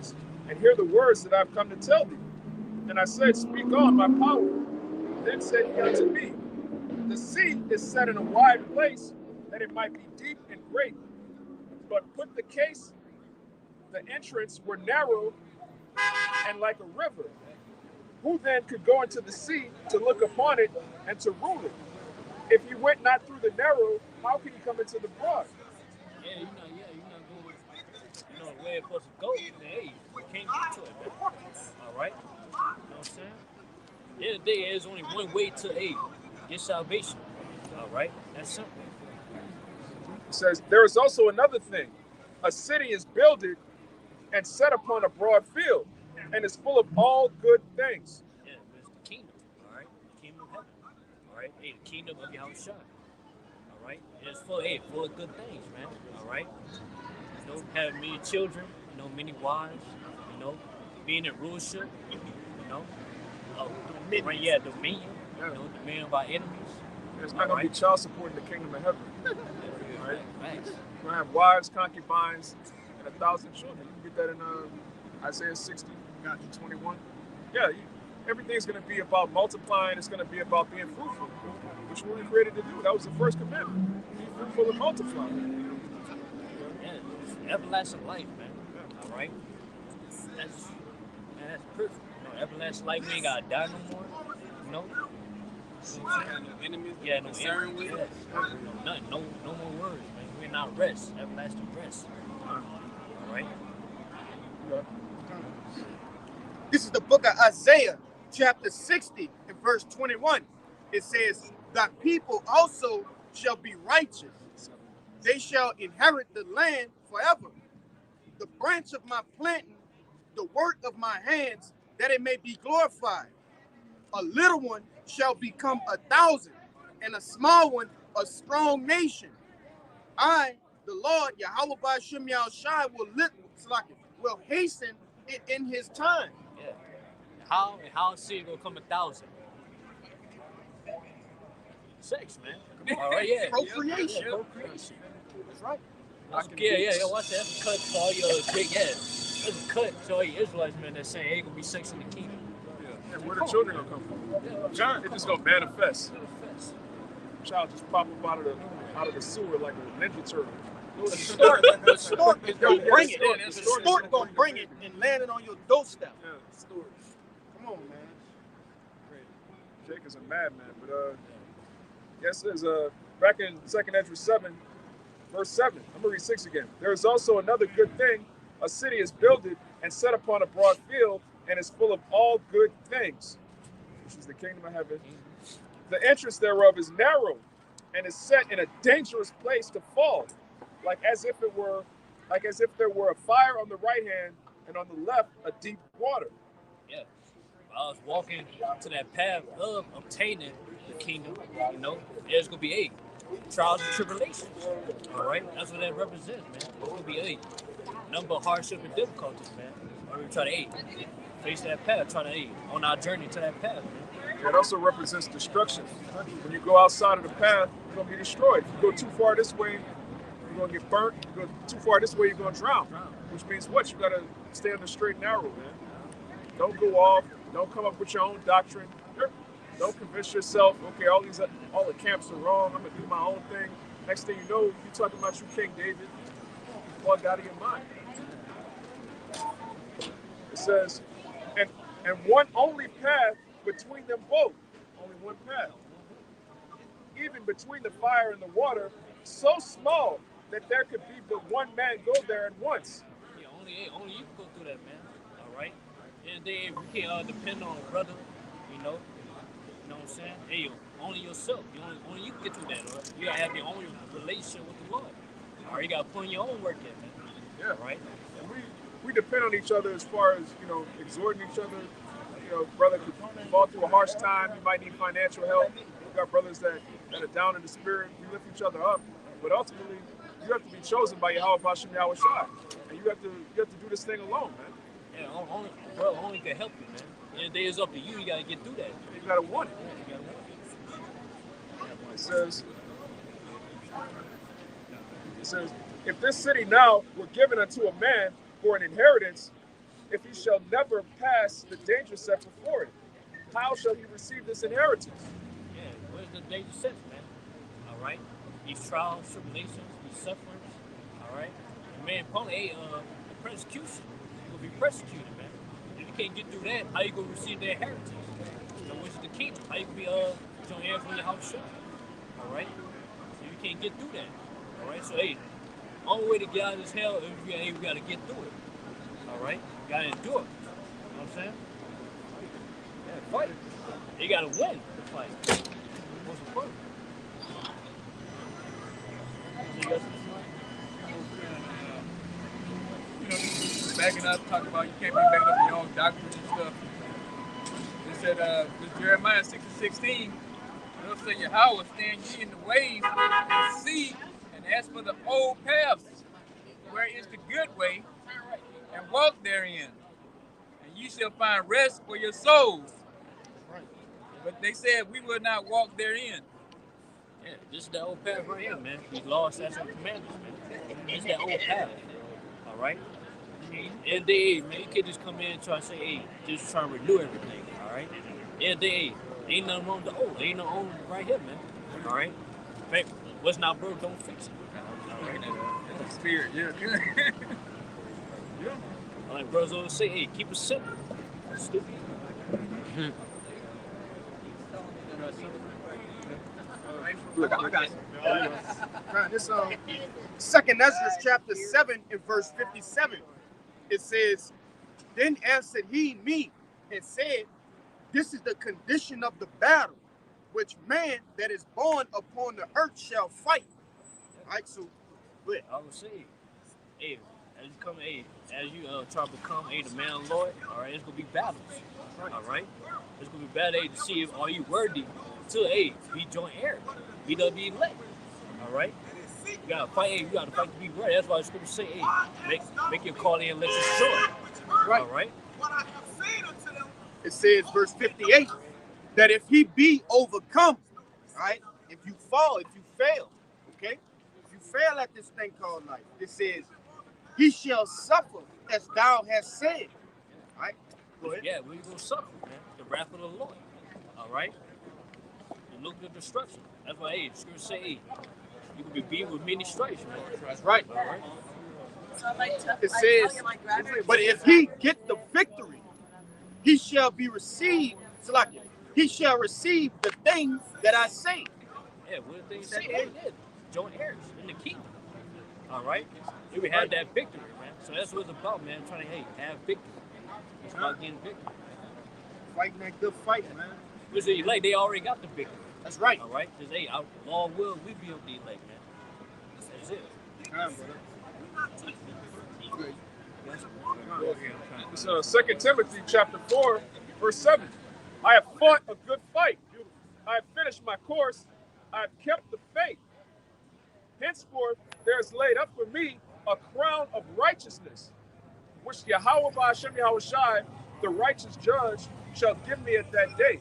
and hear the words that I've come to tell thee. And I said, Speak on, my power. Then said he unto me, The sea is set in a wide place, that it might be deep and great. But put the case, the entrance were narrow and like a river. Who then could go into the sea to look upon it and to rule it? If he went not through the narrow, how can he come into the broad?" Yeah, you're not going, where it's supposed to go. Hey, you can't get to it, man. All right? You know what I'm saying? At the end of the day, there's only one way to, get salvation. All right? That's simple. It says, "There is also another thing. A city is builded and set upon a broad field, and is full of all good things." Yeah, it's the kingdom. All right? The kingdom of heaven. All right? The kingdom of Yahushua. All All right, it's full of good things, man. All right, you know, having many children, you know, many wives, you know, being in rulership, you know, dominion, you know, dominion by enemies. There's not going to be child support in the kingdom of heaven. Right? Thanks. You're going to have wives, concubines, and 1,000 children. You can get that in Isaiah 60, 21. Yeah, everything's going to be about multiplying. It's going to be about being fruitful, which we were created to do. That was the first commandment. Be fruitful and multiply. Yeah, it's everlasting life, man. All right? That's perfect. You know, everlasting life, we ain't got to die no more. You know? No enemies. Yeah, no concern enemies. with. Yes. Nothing. No more worries, man. We're not rest. Everlasting rest. All right? This is the book of Isaiah, chapter 60, and verse 21. It says, "Thy people also shall be righteous. They shall inherit the land forever. The branch of my planting, the work of my hands, that it may be glorified. A little one shall become 1,000, and a small one a strong nation. I, the Lord, Yahweh Ba'ashem Yahushai, will hasten it in his time." Yeah. How is it gonna come 1,000? Sex, man. All right, yeah. Procreation. Yeah, procreation. That's right. Yeah. Watch that. That's a cut to all your big heads. That's a cut to all your Israelites, man. That's saying ain't gonna be sex in the kingdom. And where the children gonna come from? John, it just gonna manifest. Child just pop up out of the sewer like a ninja turtle. The stork is gonna bring it. The stork gonna bring it and land it on your doorstep. Yeah, stork. Come on, man. Jake is a madman, but yes, there's back in 2nd Ezra 7, verse 7. I'm gonna read 6 again. There is also another good thing. A city is builded and set upon a broad field, and is full of all good things, which is the kingdom of heaven. The entrance thereof is narrow, and is set in a dangerous place to fall, like as if there were a fire on the right hand, and on the left a deep water. Yeah. I was walking to that path of obtaining the kingdom, you know, there's gonna be trials and tribulations. All right, that's what that represents, man. There's gonna be number of hardship and difficulties, man. Or we try to face that path, try to on our journey to that path, man. It also represents destruction. When you go outside of the path, you're gonna be destroyed. If you go too far this way, you're gonna get burnt. You go too far this way, you're gonna drown. Which means what? You gotta stay on the straight and narrow, man. Don't go off. Don't come up with your own doctrine. Don't convince yourself, okay, all the camps are wrong. I'm gonna do my own thing. Next thing you know, you talking about you King David. Plug out of your mind. It says, and one only path between them both. Only one path. Even between the fire and the water, so small that there could be but one man go there at once. Yeah, only you can go through that, man. All right. And then we can't depend on a brother, you know. You know what I'm saying? Hey, only yourself. Only you can get through that. Right? You gotta have your own relationship with the Lord. Or you gotta put in your own work in, man. Yeah. All right. And we depend on each other as far as, you know, exhorting each other. You know, brother could fall through a harsh time. You might need financial help. We got brothers that are down in the spirit. We lift each other up. But ultimately, you have to be chosen by Yahweh Ba'ashem Yahushai. And you have to do this thing alone, man. Yeah, only can help you, man. And the day is up to you. You gotta get through that. You gotta want it. You gotta want it. It says, if this city now were given unto a man for an inheritance, if he shall never pass the danger set before it, how shall he receive this inheritance? Yeah, where's the danger set, man? All right, these trials, tribulations, these sufferings. All right, and man, probably the persecution. You're gonna be persecuted, man. If you can't get through that, how you gonna receive the inheritance? You know, which is the kingdom? How you gonna be joint heirs from your house shut? All right, so you can't get through that. All right, so only way to get out of this hell is we gotta get through it. All right, you gotta endure. You know what I'm saying? Yeah, fight. You gotta win the fight. What's the point? You know, backing up, talking about you can't be backing up your own doctrine and stuff. It said, with Jeremiah 6:16, Thus say Yahweh, stand ye in the ways and see, and ask for the old paths, where is the good way, and walk therein, and ye shall find rest for your souls. But they said we will not walk therein. Yeah, this is the old path right here, man. These laws, statutes, and commandments, man. This is that old path. All right? And they, man, you can't just come in and try to say, hey, just trying to renew everything. All right? And they, ain't nothing wrong with the old. Ain't no old right here, man. All right? In fact, what's not broke, don't fix it. All right? That's the spirit, yeah. Yeah. Like brothers always say, hey, keep it simple. Stupid. I got it. Right, this Second Ezra chapter 7 and verse 57. It says, "Then answered he me and said, This is the condition of the battle, which man that is born upon the earth shall fight." All right, so good. I would say, hey, as you come, hey, as you try to become the man of the Lord, all right, it's gonna be battles. All right, it's gonna be battle to see if are you worthy to be joint heirs, be the elect. All right, you gotta fight. You gotta fight to be worthy. That's why it's gonna say, make your calling and let your sure. Right. All right. It says, verse 58, that if he be overcome, right? If you fall, if you fail, okay? If you fail at this thing called life, it says, he shall suffer as thou hast said. All right? Go ahead. Yeah, we're gonna suffer, man. The wrath of the Lord. All right. The look of destruction. That's why, the scripture say, you will be beaten with many stripes. Man. That's right. All right. It says, but if he get the victory, he shall be received. Salakia. He shall receive the things that I say. Yeah, what the things say? Hey, joint heirs in the kingdom. All right. Here we have that victory, man. So that's what it's about, man. Trying to have victory. It's about getting victory. Fighting that good fight, man. Because the elect, they already got the victory. That's right. All right. Because our Lord will we be of the elect, man. That's it. It's 2 Timothy chapter 4, verse 7. I have fought a good fight. I have finished my course. I have kept the faith. Henceforth, there is laid up for me a crown of righteousness, which Yahweh Ba'ashem Yahushai, the righteous judge, shall give me at that day.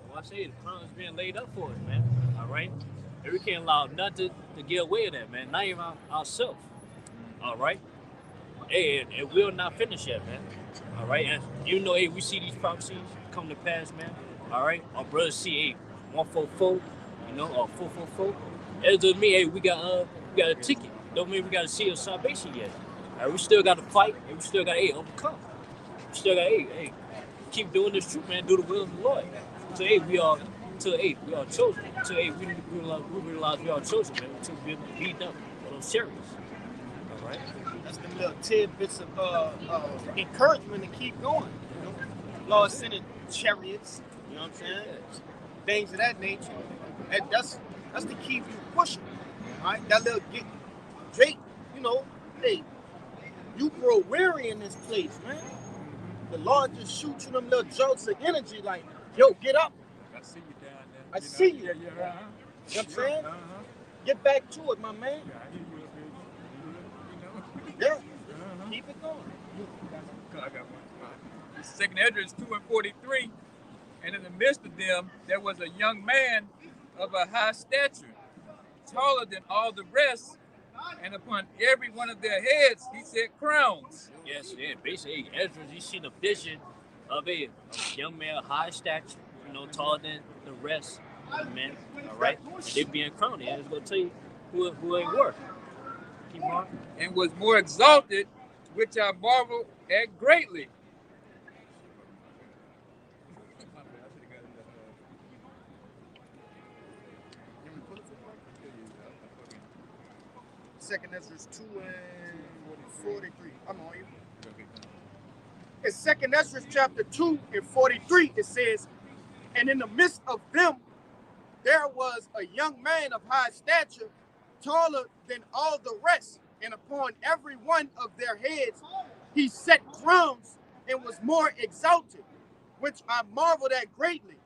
Well, I say the crown is being laid up for us, man. All right? And we can't allow nothing to get away with that, man. Not even ourselves. All right? Hey, and we'll not finish yet, man. All right? And even though, we see these prophecies come to pass, man. All right? Our brothers see, 144, or 444. That doesn't mean, we got a ticket. Don't mean we got to see a salvation yet. All right? We still got to fight, and we still got to, overcome. We still got to, keep doing this truth, man. Do the will of the Lord. So, we are chosen. So, we realize we are chosen, man. To be able to beat them for those chariots. All right? That's the little tidbits of encouragement to keep going. You know? Lord sending chariots, you know what I'm saying? Things of that nature. And that's to keep you pushing. All right? That little Jake, you grow weary in this place, man. The Lord just shoots you them little jolts of energy like, yo, get up. I see you down there. I see you. Yeah. You know what I'm saying? Get back to it, my man. Yeah. Keep it going. I got one. Second Ezra 2 and 43, and in the midst of them there was a young man of a high stature, taller than all the rest, and upon every one of their heads he set crowns. Yes, basically, Ezra, he seen a vision of a young man of high stature, taller than the rest of the men. All right, and they being crowned. And it's gonna tell you who they were. Keep on. And was more exalted, which I marvel at greatly. Second Ezra 2 and 43. I'm on you. In Second Ezra chapter 2 and 43, it says, and in the midst of them, there was a young man of high stature, taller than all the rest, and upon every one of their heads he set crowns and was more exalted, which I marveled at greatly.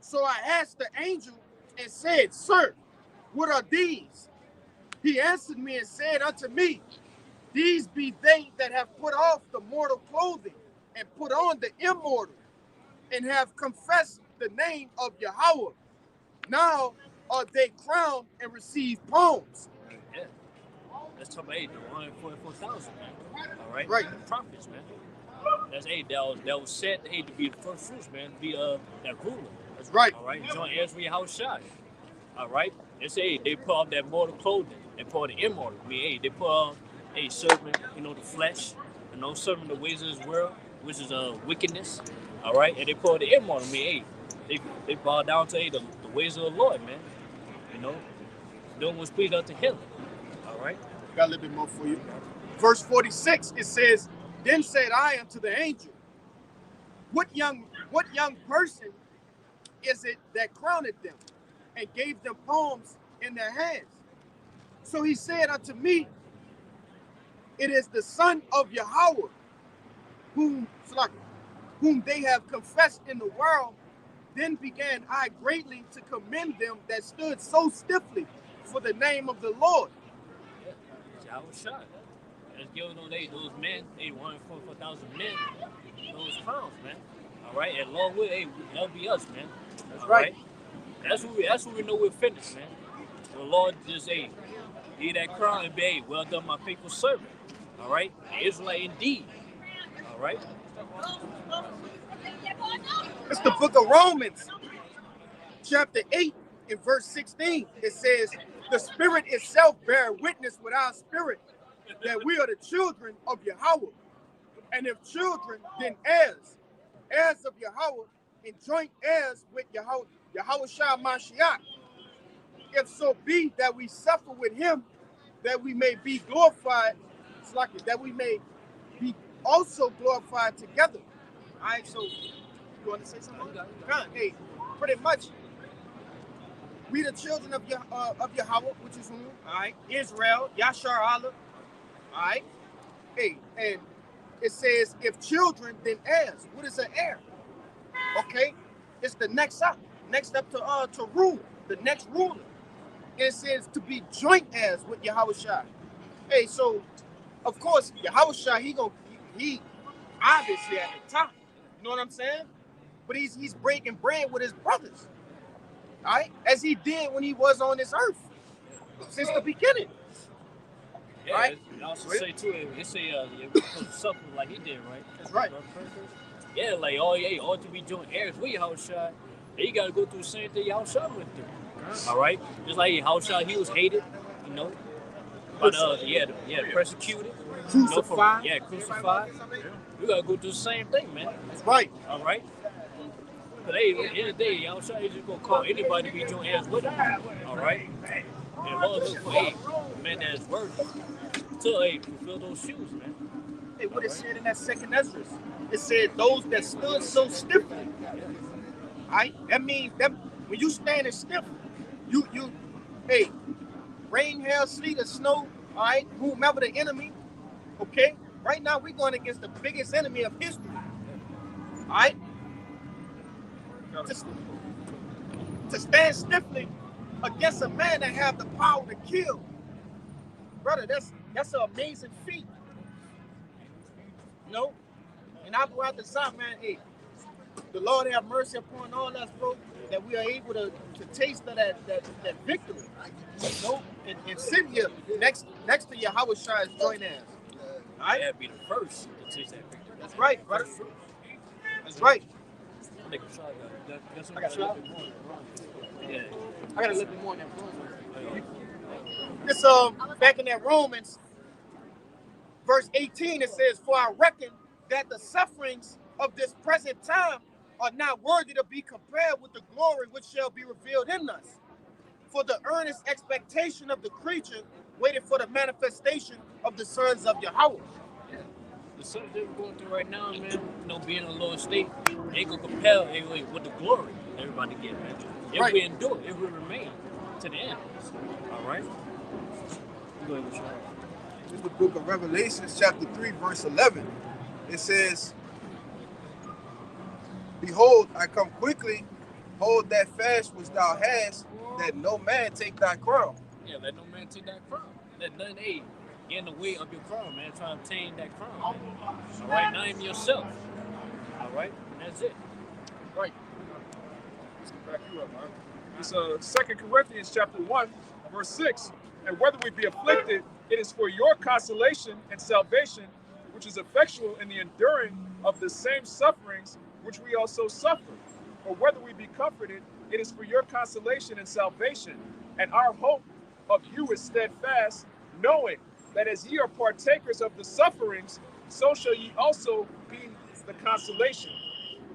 So I asked the angel and said, Sir, what are these? He answered me and said unto me, These be they that have put off the mortal clothing and put on the immortal, and have confessed the name of Yahweh. Now are they crowned and receive palms. Yeah. Let's talk about the 144,000, man. All right? Right. The prophets, man. That's that was set to be the first fruits, man, to be that ruler. That's right. All right, join heirs with Yahushua. All right, they put off that mortal clothing and put on the immortal. I mean, they put on serving, the flesh, serving the ways of this world, which is wickedness. All right, and they put on the immortal. I mean, they bow down to the ways of the Lord, man. Doing what's pleasing unto Him. All right. Got a little bit more for you. Verse 46, it says, Then said I unto the angel, What young person is it that crowned them and gave them palms in their hands? So he said unto me, It is the son of Yahweh, whom they have confessed in the world. Then began I greatly to commend them that stood so stiffly for the name of the Lord. Yeah, Yahushua. That's giving those men, 144,000 men, those crowns, man. All right, and along with that'll be us, man. That's all right. That's what we know we're finished, man. The Lord just give that crown and be, well done, my faithful servant. All right, Israelite indeed. All right. It's the book of Romans, chapter 8, and verse 16. It says, The Spirit itself bear witness with our spirit that we are the children of Yahweh. And if children, then heirs of Yahweh, and joint heirs with Yahushua Mashiach. If so be that we suffer with him, that we may be glorified, that we may be also glorified together. All right, so you want to say something? Hey, pretty much, we the children of Yahweh, which is whom? All right, Israel, Yashar Allah. All right, hey, and it says, if children, then heirs. What is an heir? Okay, it's the next up to rule, the next ruler. And it says to be joint heirs with Yahushua. Hey, so of course Yahushua, he obviously at the top. You know what I'm saying? But he's breaking bread with his brothers. All right, as he did when he was on this earth since the beginning. Yeah, right? It also say too, it say suffer like he did, right? That's right. Yeah, like all to be joint heirs with Yahushua. He got to go through the same thing Yahushua went through. All right, just like Yahushua, he was hated, but persecuted, crucified. Crucified. You gotta go through the same thing, man. That's right. All right. But hey, at the end of the day, Yahushua is just gonna call anybody to be joint heirs with him. All right. And Lord look for a man that is worthy to fulfill those shoes, man. Hey, what it said in that second Ezra? It said those that stood so stiffly. Right? That means that when you standing stiff, you rain, hail, sleet, or snow, all right, whomever the enemy, okay? Right now we're going against the biggest enemy of history. All right? To stand stiffly against a man that have the power to kill. Brother, that's an amazing feat. And I go out the side, man, hey, the Lord have mercy upon all us, bro, that we are able to taste of that victory. And sit here next to Yahushua's joint hands. All right? Yeah, be the first to taste that victory. That's right, brother. That's right. I got a little bit more. Yeah. I got a little bit more than that. It's back in that Romans, verse 18, it says, For I reckon that the sufferings of this present time are not worthy to be compared with the glory which shall be revealed in us. For the earnest expectation of the creature waited for the manifestation of the sons of Yahweh. Yeah. The stuff that we're going through right now, man, being in a lower state, ain't gonna compare with the glory everybody get, man. If we endure, if we remain to the end. All right? Go ahead, Michelle. This is the book of Revelations, chapter 3, verse 11. It says, Behold, I come quickly. hold that fast which thou hast, that no man take thy crown. Yeah, let no man take that crown. Let none aid get in the way of your crown, man. Try to obtain that crown. Man. All right, not even yourself. All right, and that's it. Right. Let's back you up, man. It's 2 Corinthians chapter 1, verse 6. And whether we be afflicted, it is for your consolation and salvation, which is effectual in the enduring of the same sufferings which we also suffer. Or whether we be comforted, it is for your consolation and salvation. And our hope of you is steadfast, knowing that as ye are partakers of the sufferings, so shall ye also be the consolation.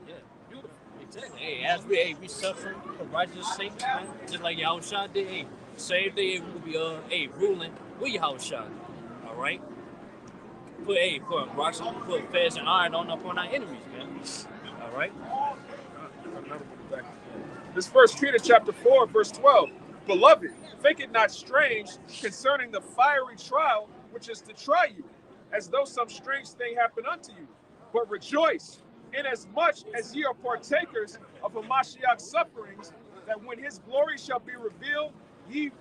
Yeah, beautiful. Exactly. Hey, as we suffer for righteousness' sake, man, just like Yahushua did. Hey, same day we will be ruling with Yahushua. All right. Put rocks, put fast and iron on upon our enemies, man. All right. This 1 Peter chapter 4, verse 12. Beloved, think it not strange concerning the fiery trial which is to try you, as though some strange thing happened unto you. But rejoice, inasmuch as ye are partakers of Hamashiach's sufferings, that when his glory shall be revealed, ye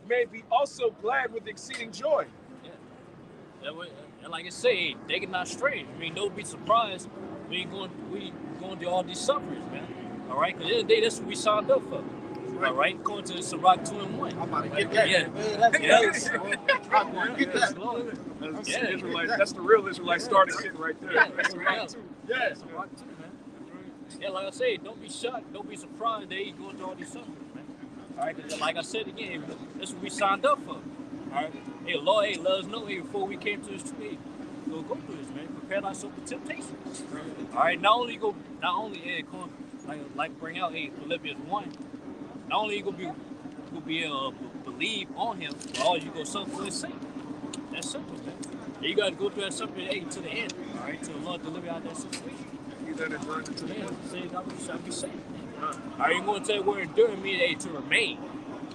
may be also glad with exceeding joy. Yeah. And like I say, they get not strange. I mean, don't be surprised. We going through all these sufferings, man. All right, because at the end of the day, that's what we signed up for. All right, going to the Sirach 2 and 1. I'm about to get that. Yeah. I'm going to get that. That's the real Israelite starting kit right there. That's Yeah, Sirach 2, man. Yeah, like I say, don't be shocked, don't be surprised they ain't going through all these sufferings, man. All right, because like I said again, that's what we signed up for. All right, hey, Lord, hey, let us know before we came to this tree. We'll go through this, man. Prepare ourselves for temptation. All right, not only bring out Philippians 1. Not only you gonna be able to believe on him, but all you gonna suffer for his sake. That's simple, man. And you gotta go through that suffering to the end, all right, till the Lord deliver you out of that situation. He that endureth to the end. Say God shall be saved. All right, you gonna tell the word enduring means to remain.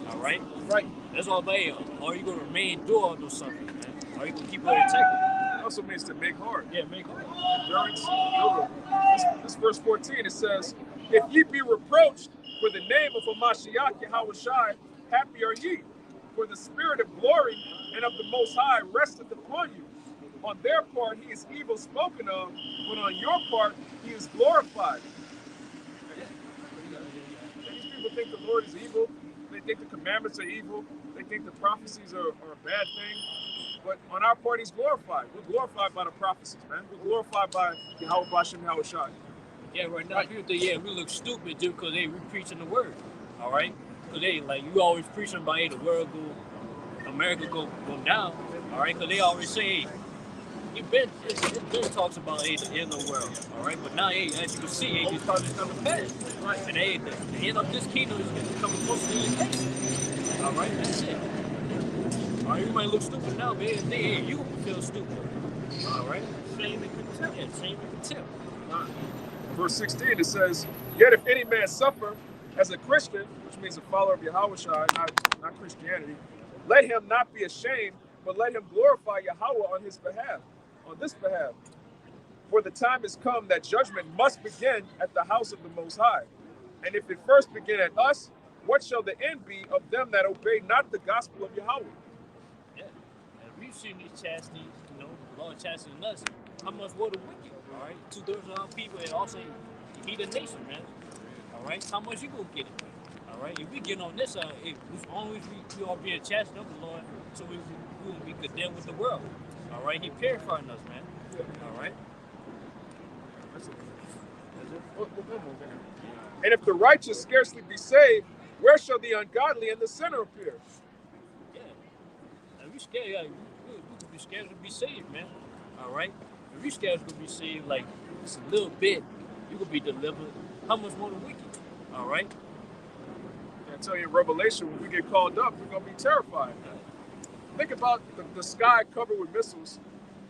All right? Right. That's all about it. Are you gonna remain through all those sufferings, man? Are you gonna keep it integrity? It also means to make hard. Yeah, make hard. Endurance, endure. This verse 14, it says, if ye be reproached for the name of Hamashiach Yahushai, happy are ye, for the spirit of glory and of the Most High resteth upon you. On their part he is evil spoken of, but on your part he is glorified. These people think the Lord is evil. They think the commandments are evil. They think the prophecies are a bad thing. But on our part, he's glorified. We're glorified by the prophecies, man. We're glorified by Yahweh Bashem Yahushai. Yeah, right now, people think, we look stupid just because we preaching the word, all right? Because you always preaching about, America go down, all right? Because they always say, it's been talks about, the end of the world, all right? But now, as you can see, these starting to come to pass, right? And the end of this kingdom is coming closer to the end. All right, that's it. All right, you might look stupid now, but you feel stupid. All right? Shame and contempt. Yeah, shame and contempt. Verse 16, it says, yet if any man suffer as a Christian, which means a follower of Yahushua, not Christianity, let him not be ashamed, but let him glorify Yahweh on his behalf, on this behalf. For the time is come that judgment must begin at the house of the Most High. And if it first begin at us, what shall the end be of them that obey not the gospel of Yahweh? Yeah. And we've seen these chastities, the Lord chastening us. How much more the wicked, all right? 2/3 of our people, and also he the nation, man. All right? How much you gonna get it? All right? If we get on this, we all being chastened of the Lord, so we will be condemned with the world. All right? He purifying us, man. All right? That's it. And if the righteous scarcely be saved, where shall the ungodly and the sinner appear? Yeah. And we scared, we could be scared to be saved, man. All right? If you scared to be saved, like, just a little bit, you could be delivered. How much more the wicked? All right? I tell you in Revelation, when we get called up, we're going to be terrified. Think about the sky covered with missiles.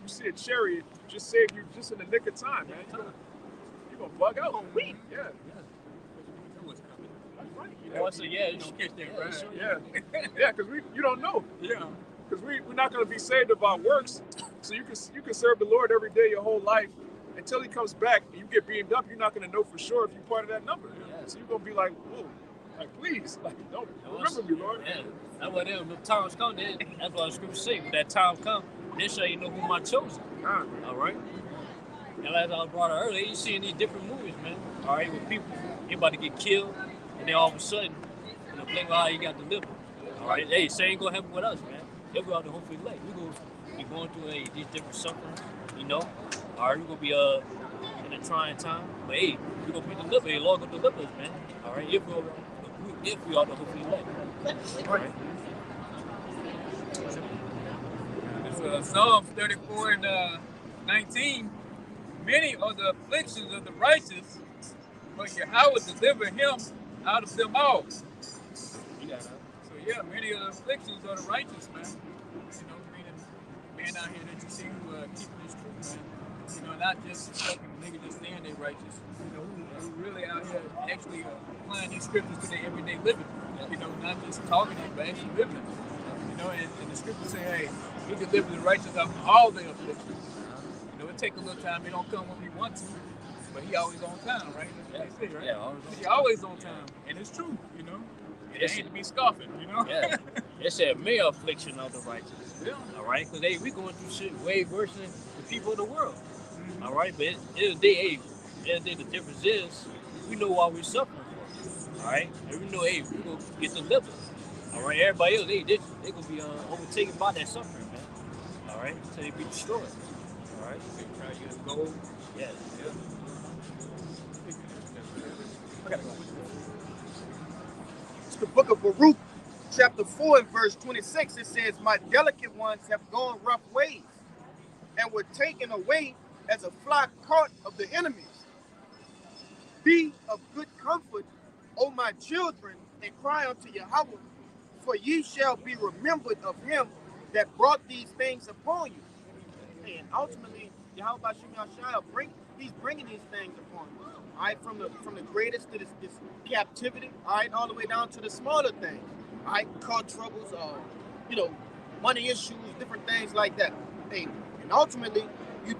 You see a chariot, just saved you just in the nick of time, man. You're going to bug out. Weep. Yeah. You don't get that right. Yeah, because you don't know. Yeah. Because we're not going to be saved of our works. So you can serve the Lord every day your whole life until he comes back and you get beamed up. You're not going to know for sure if you're part of that number. Yeah. So you're gonna be like, whoa, like please, like don't remember me, Lord. Yeah, that's what the times come. That's what the scripture say. When that time come, then shall you know who my chosen. All right. And as I brought out earlier, you seeing these different movies, man. All right, with people, they about to get killed, and then all of a sudden, blink eye, you got delivered. All right, hey, same ain't gonna happen with us, man. If we out to hopefully late, we gonna be going through these different sufferings, All right, we gonna be in a trying time, but hey, we gonna be delivered. Hey, Lord gonna deliver us, man. All right, if we out to hopefully late. All right. It's Psalms 34 and 19. Many are the afflictions of the righteous, but Yahweh deliver him out of them all. So yeah, many of the afflictions are the righteous, man. Meaning men out here that you see who keeping this truth, man. Not just fucking niggas just saying they righteous. Who really out here actually applying these scriptures to their everyday living. Not just talking it, but actually living it. And the scriptures say, hey, he delivers the righteous out of all their afflictions. It take a little time. He don't come when we want to, but he always on time, right? That's what they say, right? Yeah, he always on time, and it's true, It ain't to be scoffing, Yeah, it's a mere affliction of the righteous. Yeah. All right, because we going through shit way worse than the people of the world. Mm-hmm. All right, but at the end of the day, the difference is we know why we're suffering for. All right, and we know, hey, we gonna get delivered. All right, everybody else, they gonna be overtaken by that suffering, man. All right, until they be destroyed. All right, they try to get gold. Yeah. I gotta go. It's the book of Baruch, chapter 4 and verse 26. It says, my delicate ones have gone rough ways and were taken away as a flock caught of the enemies. Be of good comfort, O my children, and cry unto Yahweh, for ye shall be remembered of him that brought these things upon you. And ultimately, Yahweh he's bringing these things upon you. All right, from the greatest to this captivity, all right, all the way down to the smaller things. All right, car troubles, money issues, different things like that. Hey, and ultimately, you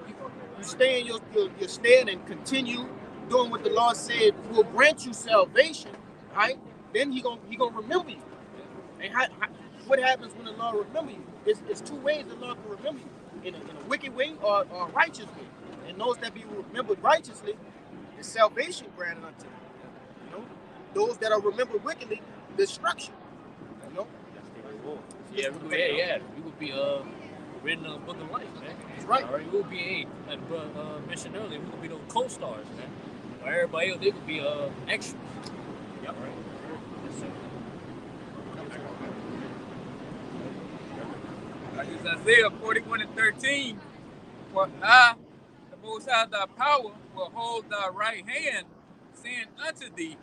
stay in your stand and continue doing what the Lord said will grant you salvation. All right, then he gonna remember you. And what happens when the Lord remember you? It's two ways the Lord can remember you: in a wicked way or a righteous way. And those that be remembered righteously, is salvation granted unto them. Those that are remembered wickedly, destruction. Yeah, we will be written in the book of life, man. That's right. All right, we'll be like mentioned earlier, we will be those co-stars, man. Or everybody else, they could be extras. Yep. All right. Yes, sir. Like it's Isaiah 41 and 13. For I, the Most High, thy power, will hold thy right hand, saying unto thee,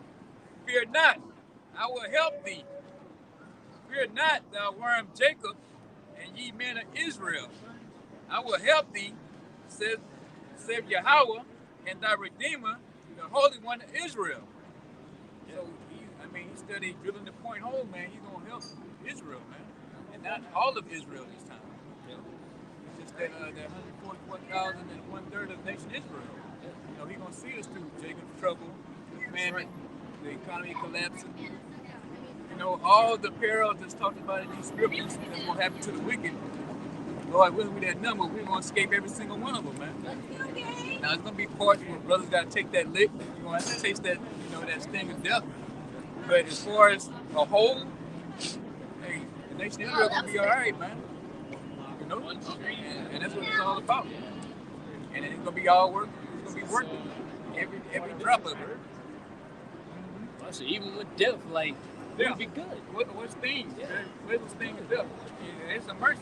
fear not, I will help thee. Fear not, thou worm Jacob, and ye men of Israel. I will help thee, says Yahweh, and thy Redeemer, the Holy One of Israel. So, he studied drilling the point hole, man. He's going to help Israel, man. And not all of Israel this time. Yeah. It's just that 144,000 and 1/3 of the nation Israel. Yeah. He's going to see us through Jacob's trouble, famine, the economy collapsing. All the perils that's talked about in these scriptures that will happen to the wicked. Lord, with that number, we're going to escape every single one of them, man. Now, it's going to be parts where brothers got to take that lick. You're going to have to taste that, that sting of death. But as far as a whole, hey, the nation of Israel going to be all right, man. And that's what it's all about. And it's going to be all work. It's going to be working. Every drop of it. So even with death, like, it would be good. What's sting? Yeah. What's the sting of death? It's a mercy,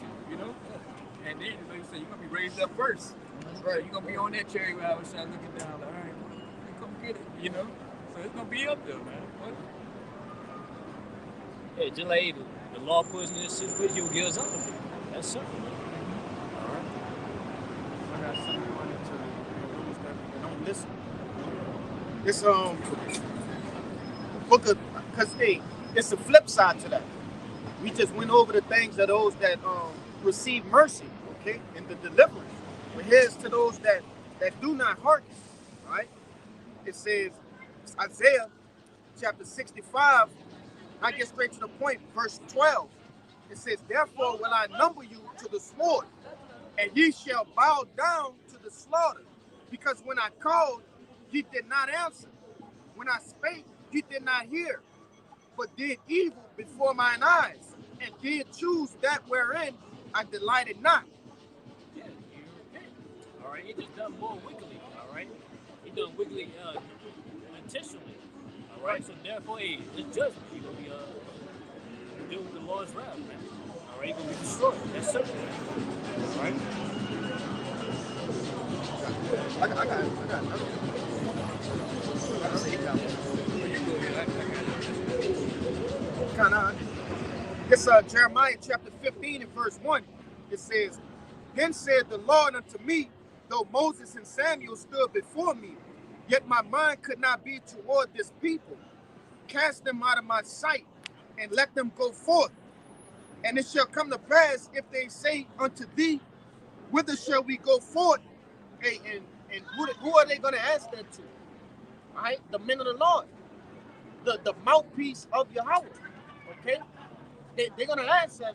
And then, like you said, you're going to be raised up first. Right. You're going to be on that cherry where I was looking down, like, all right, come get it, So it's going to be up there, man. What? Yeah, just like the law puts in this situation, he'll give us out of it. That's something. All right. I got something I wanted to those that don't listen. It's book of, because it's the flip side to that. We just went over the things of those that receive mercy, okay, and the deliverance. But here's to those that do not hearken, right? It says, Isaiah chapter 65, I get straight to the point, verse 12. It says, therefore will I number you to the sword, and ye shall bow down to the slaughter. Because when I called, ye did not answer. When I spake, ye did not hear, but did evil before mine eyes, and did choose that wherein I delighted not. Yeah, you repent. All right, he just done more wickedly. All right, he done wickedly intentionally. All right, so therefore, hey, his judgment, he gonna be deal with the Lord's wrath, man. All right, he gonna be destroyed. That's certain. All right. I got It's Jeremiah chapter 15 and verse 1. It says, then said the Lord unto me, though Moses and Samuel stood before me, yet my mind could not be toward this people. Cast them out of my sight, and let them go forth. And it shall come to pass, if they say unto thee, whither shall we go forth? Hey, and who are they going to ask that to? All right, the men of the Lord, the mouthpiece of Yahweh. Okay, they're going to ask us,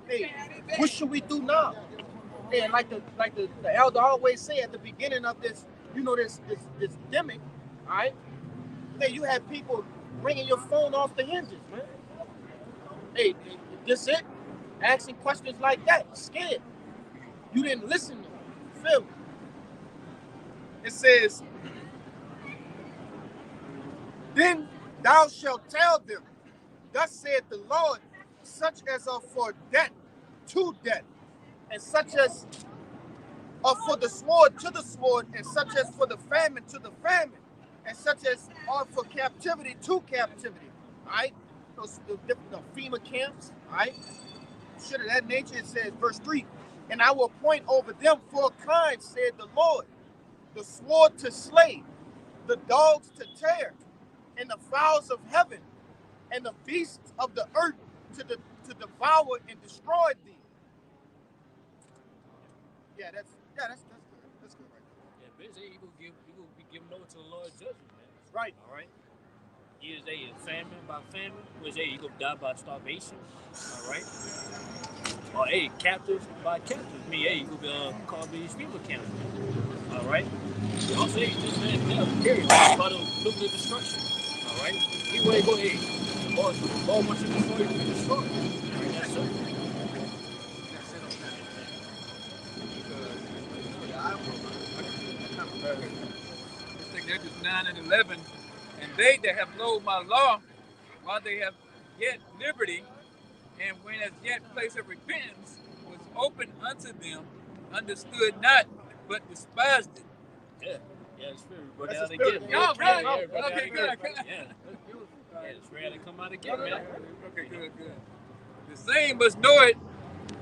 hey, what should we do now? And like the elder always say at the beginning of this, this demic, all right? Hey, you have people ringing your phone off the hinges, man. Hey, this it? Asking questions like that, scared. You didn't listen to them. Feel me? It says, then thou shalt tell them, thus saith the Lord, such as are for death to death, and such as are for the sword to the sword, and such as for the famine to the famine, and such as are for captivity to captivity. All right? Those the FEMA camps, all right? Shit of that nature. It says, verse 3, and I will appoint over them 4 kinds, said the Lord, the sword to slay, the dogs to tear, and the fowls of heaven, and the beasts of the earth to devour and destroy thee. Yeah, that's good. That's good right there. Yeah, basically, you gonna be giving over to the Lord's judgment, man. Right. All right. Either they famine by famine, or you gonna die by starvation. All right. Or hey, captives by captives. Hey, you gonna be called these people camps. All right. I'll say this man, period. About to nuclear destruction. All right. Anyway, go ahead. All wants to destroy you, destroy. All right, that's it. Exodus 9 and 11, and they that have loathed my law, while they have yet liberty, and when as yet place of repentance was open unto them, understood not, but despised it. Yeah, it's fair. Go That's down the again. spirit. Y'all right? Yeah, Okay, good. Yeah, it's ready to come out again, man. Okay, good. The same must know it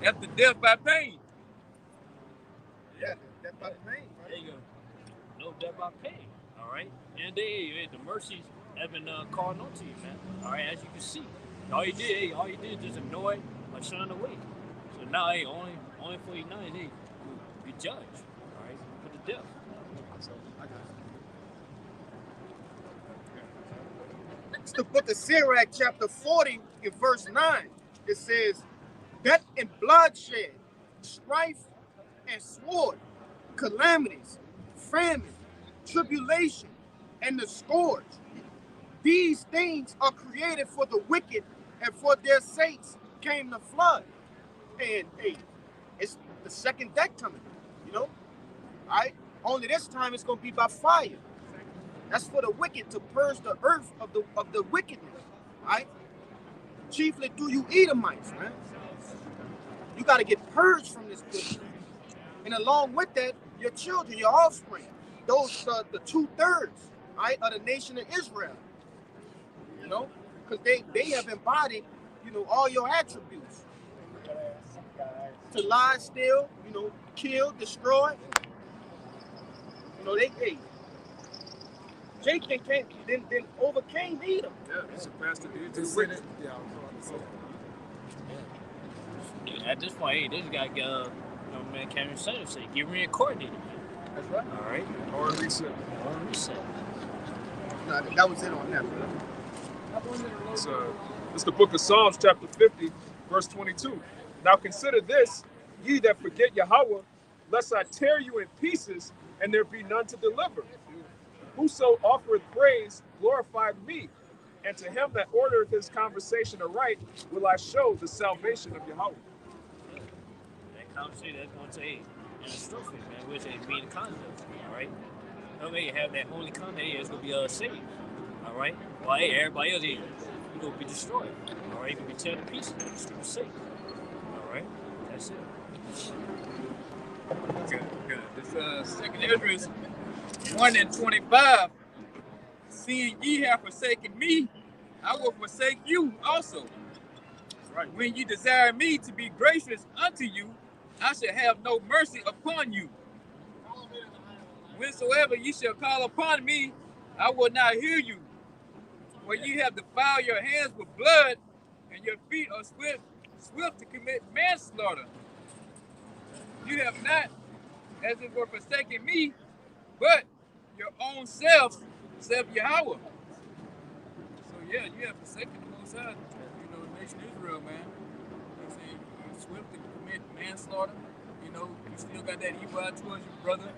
after death by pain. Yeah, that's by pain. Right? There you go. No death by pain. All right, and the mercies have been called on to you, man. All right, as you can see, all you did just ignore it or shun away. So now, hey, only for you now, hey, you judge. All right, for the death. It's the book of Sirach, chapter 40, in verse 9. It says, death and bloodshed, strife and sword, calamities, famine, tribulation, and the scourge. These things are created for the wicked, and for their sakes came the flood. And hey, it's the second death coming, All right? Only this time it's going to be by fire. That's for the wicked, to purge the earth of the wickedness, right? Chiefly through you Edomites, man. You got to get purged from this business. And along with that, your children, your offspring, those the 2/3, right, of the nation of Israel. Because they have embodied, all your attributes. To lie, steal, kill, destroy. Jacob then overcame Edom. Yeah, he surpassed the wicked. At this point, hey, this guy got, man, Cameron Sanders say, get reincarnated, man. That's right. All right. Or reset. Or reset. No, that was it on that, bro. It's the book of Psalms, chapter 50, verse 22. Now consider this, ye that forget Yahweh, lest I tear you in pieces, and there be none to deliver. Whoso offereth praise glorified me, and to him that ordereth his conversation aright will I show the salvation of Yahweh. That conversation that's going to aid and the structure, man, which is being the concept, all right? No man have that holy concept, it's going to be saved, all right? While hey, everybody else, you're going to be destroyed, all right? You're going to be torn to pieces, it's going to be safe, all right? That's it. Good. This second Esdras 1:25. Seeing ye have forsaken me, I will forsake you also. Right. When ye desire me to be gracious unto you, I shall have no mercy upon you. Whensoever ye shall call upon me, I will not hear you. For ye have defiled your hands with blood, and your feet are swift to commit manslaughter. You have not, as it were, forsaken me, but your own selves, self Yahweh. So yeah, you have forsaken the Most High, the nation Israel, man. You say you're swift to commit manslaughter. You still got that evil eye towards your brother.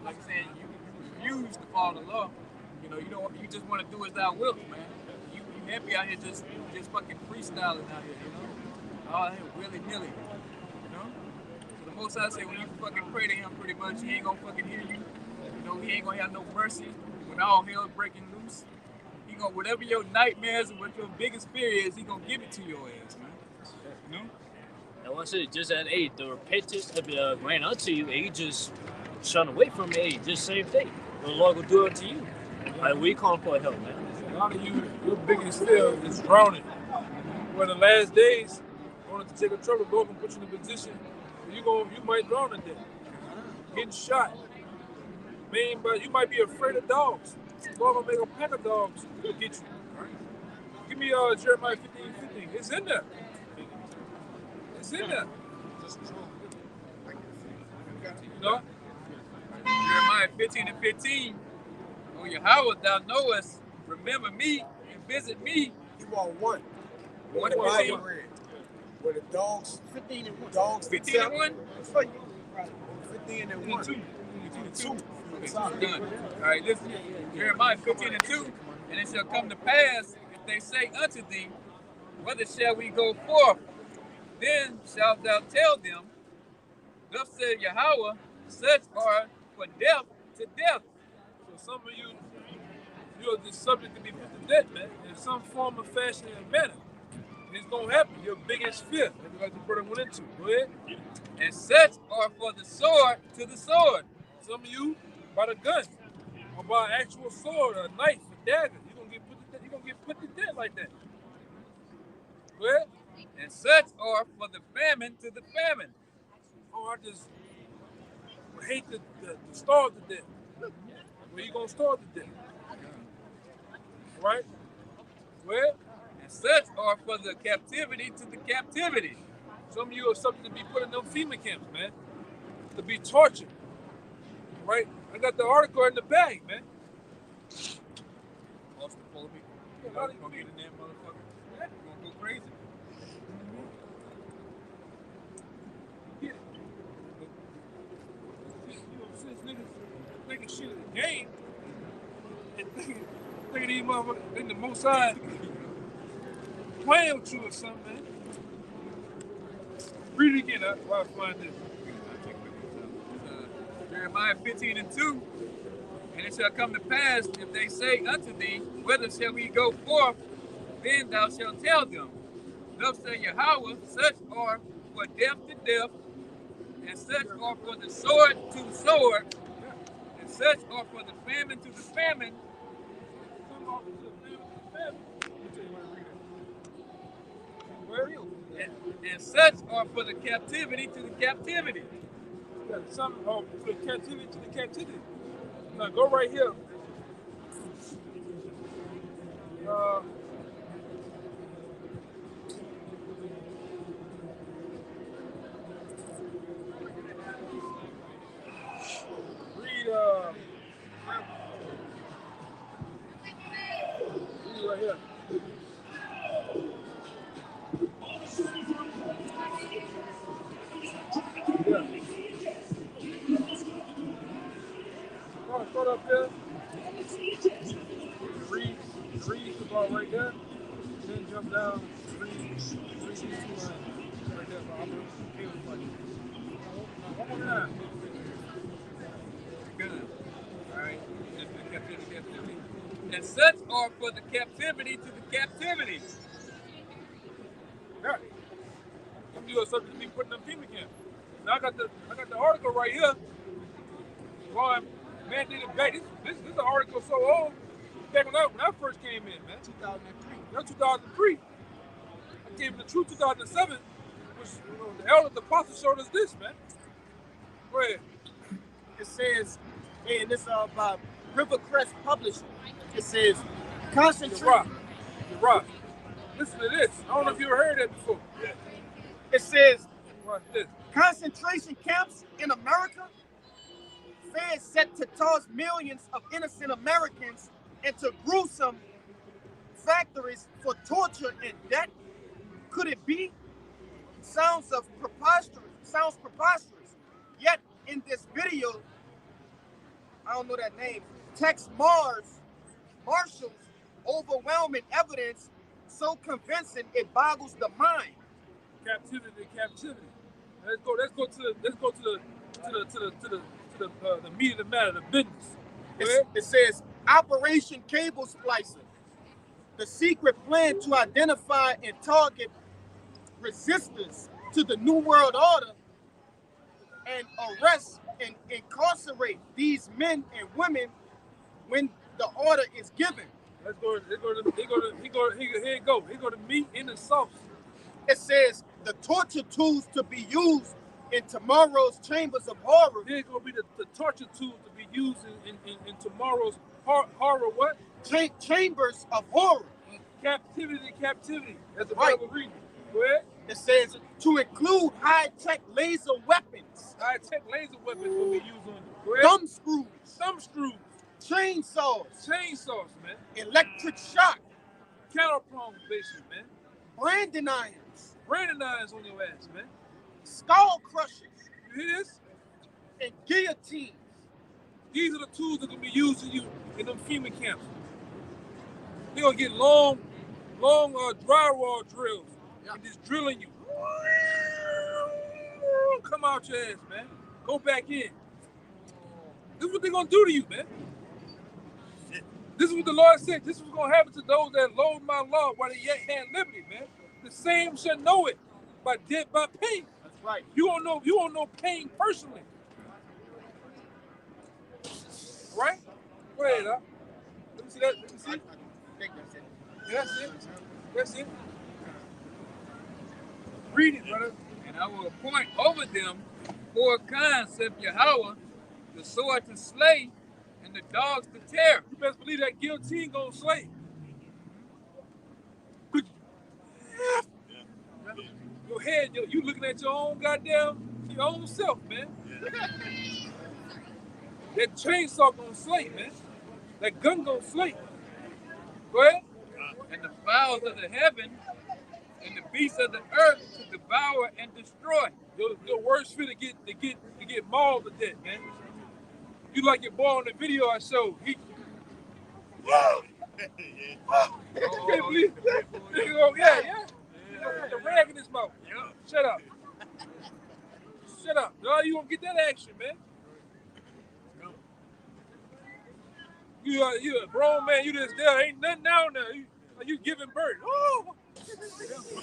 Like I said, you refuse to follow the law. You just want to do as thou wilt, man. You happy out here just fucking freestyling out here, all out here willy-nilly, So the Most High say when you fucking pray to him, pretty much, he ain't gonna fucking hear you. He ain't gonna have no mercy when all hell's breaking loose. He gonna, whatever your nightmares and what your biggest fear is, he gonna give it to your ass, man. And once it just at the repentance of ran unto you, and you just shun away from it, just same thing. The Lord will do it to you. Like, we call for help, man. A lot of you, your biggest fear is drowning. When the last days, going to take a trouble, Lord can put you in a position where you might drown to death. Getting shot. Man, but you might be afraid of dogs. Lord gonna make a pack of dogs to get you. Right? Give me Jeremiah 15:15. It's in there. It's in there. Jeremiah 15:15. O Yahweh, thou knowest, remember me and visit me. You want one. 1:15. Where the dogs, 15 and 1. dogs 15 and 1? 15 and 1. 2. Okay, done. All right, listen. Jeremiah 15:2. And it shall come to pass, if they say unto thee, whither shall we go forth? Then shalt thou tell them, thus said Yahweh, such are for death to death. So some of you're just subject to be put to death, man, in some form of fashion and manner. It's gonna happen. Your biggest fear, like the brother went into. Go ahead. And such are for the sword to the sword. Some of you by the gun, or by an actual sword, or a knife, a dagger. You're gonna get put to death like that. Go ahead. And such are for the famine to the famine. Oh, I just hate to starve to death. Where you gonna starve to death? Right? Well, And such are for the captivity to the captivity. some of you are subject to be put in them FEMA camps, man. To be tortured. Right? I got the article in the bag, man. Claustrophobic. Yeah, You're gonna get in there, motherfucker. You're gonna go crazy. Yeah. You know, since niggas thinking shit is a game, and thinking these motherfuckers in the most side playing with you or something, man. Read it again while I find this. Jeremiah 15:2. And it shall come to pass, if they say unto thee, whither shall we go forth? Then thou shalt tell them, thus saith Yahweh, such are for death to death, and such are for the sword to the sword, and such are for the famine to the famine. And such are for the captivity to the captivity. Some for the captivity to the captivity. Now go right here. Read right here. up there. Read the ball right there. Then jump down. Read these two lines right there. I'm gonna feel it for you. One more time. Good. All right. Captivity. And such are for the captivity to the captivity. Yeah. Some people are subject to be put in them FEMA camps. Now I got the article right here. Boy, man, did it back. This is an article so old. Back when I first came in, man. 2003. That's 2003. I came in the true 2007, which the elder, the apostle showed us this, man. Go ahead. It says, and this is by Rivercrest Publishing. It says, concentrate. You're right. Listen to this. I don't know if you ever heard that before. It says, Watch this. concentration camps in America. Feds set to toss millions of innocent Americans into gruesome factories for torture and death. Could it be? Sounds preposterous. Yet in this video, I don't know that name, text Marshall's overwhelming evidence so convincing it boggles the mind. Captivity. Let's go to the meat of the matter, the business. It says Operation Cable Splicer, the secret plan to identify and target resistors to the New World Order and arrest and incarcerate these men and women when the order is given. Here it go to meat in the sauce. It says the torture tools to be used in tomorrow's chambers of horror. Here's gonna be the torture tools to be used in tomorrow's horror what? Chambers of horror. Captivity. That's the Right. Bible reading. Go ahead. It says to include high-tech laser weapons, High-tech laser weapons will be used on you. Go ahead. thumb screws, chainsaws, man. electric shock, Counterprong basically, man. branding irons, Branding irons on your ass, man. skull crushers, You hear this? and guillotines. These are the tools that can be used in you in them FEMA camps. They're gonna get long drywall drills and just drilling you. Come out your ass, man. Go back in. This is what they're gonna do to you, man. This is what the Lord said. This is what's gonna happen to those that loathe my law while they yet had liberty, man. The same shall know it by pain. That's right. You won't know pain personally. Right? Go ahead, huh? Let me see that. Let me see. I think that's it. That's it. Read it, brother. And I will appoint over them 4 kinds, saith Yahweh, the sword to slay and the dogs to tear. You best believe that guillotine gonna slay. Your head, you looking at your own self, man. That chainsaw gonna slay, man. That gun gonna slay. Go ahead. And the fowls of the heaven and the beasts of the earth to devour and destroy. Your worst fit to get mauled to death, man. You like your boy on the video I showed. He can't believe it. Yeah. With the rag in his mouth. Shut up. No, you won't get that action, man. You a grown man. You just there. Ain't nothing down there. You giving birth. Oh.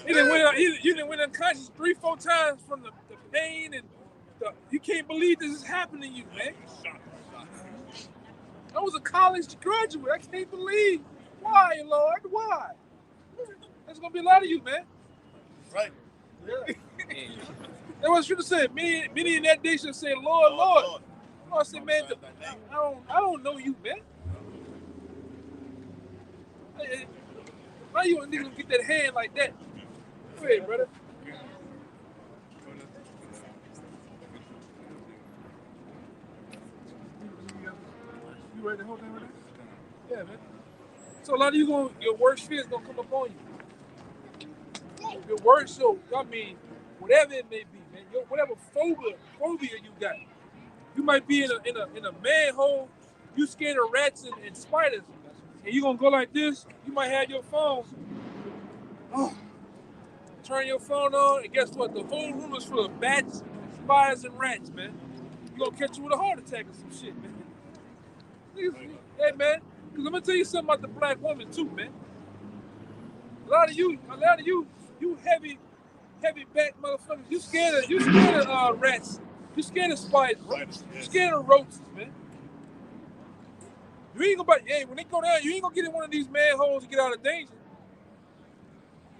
You didn't went unconscious 3-4 times from the pain and you can't believe this is happening to you, man. I was a college graduate. I can't believe. Why, Lord? Why? There's gonna be a lot of you, man. Right. Yeah. That's what I should have said. Many in that day should say, Lord. I said, man, I don't know you, man. Why you niggas gonna get that hand like that? Go ahead, brother. You ready to hold that with us? Yeah, man. So a lot of you your worst fear is gonna come upon you. Your worst, whatever it may be, man. Whatever phobia you got. You might be in a manhole. you scared of rats and spiders, and you gonna go like this, you might have your phone. Oh, turn your phone on, and guess what? The whole room is full of bats, spiders, and rats, man. You gonna catch you with a heart attack or some shit, man. Hey, man, because I'm gonna tell you something about the black woman too, man. A lot of you heavy back motherfuckers, you scared of rats, you scared of spiders, you scared of roaches, man. You ain't gonna, hey, when they go down, you ain't gonna get in one of these manholes and get out of danger.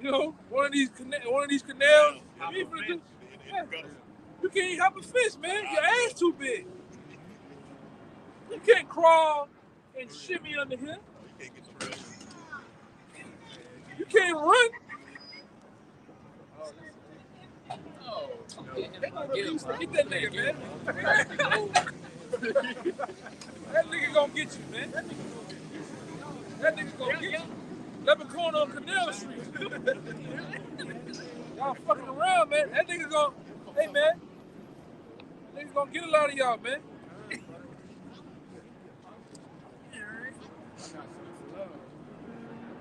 You know, one of these canals. You can't even hop a fence, man. Your ass too big. You can't crawl and shimmy under here. You can't run. Get that nigga, man. That nigga gonna get you, man. That nigga gonna get you. Leprechaun on Canal Street. Y'all fucking around, man. That nigga gonna, hey, man. That nigga gonna get a lot of y'all, man.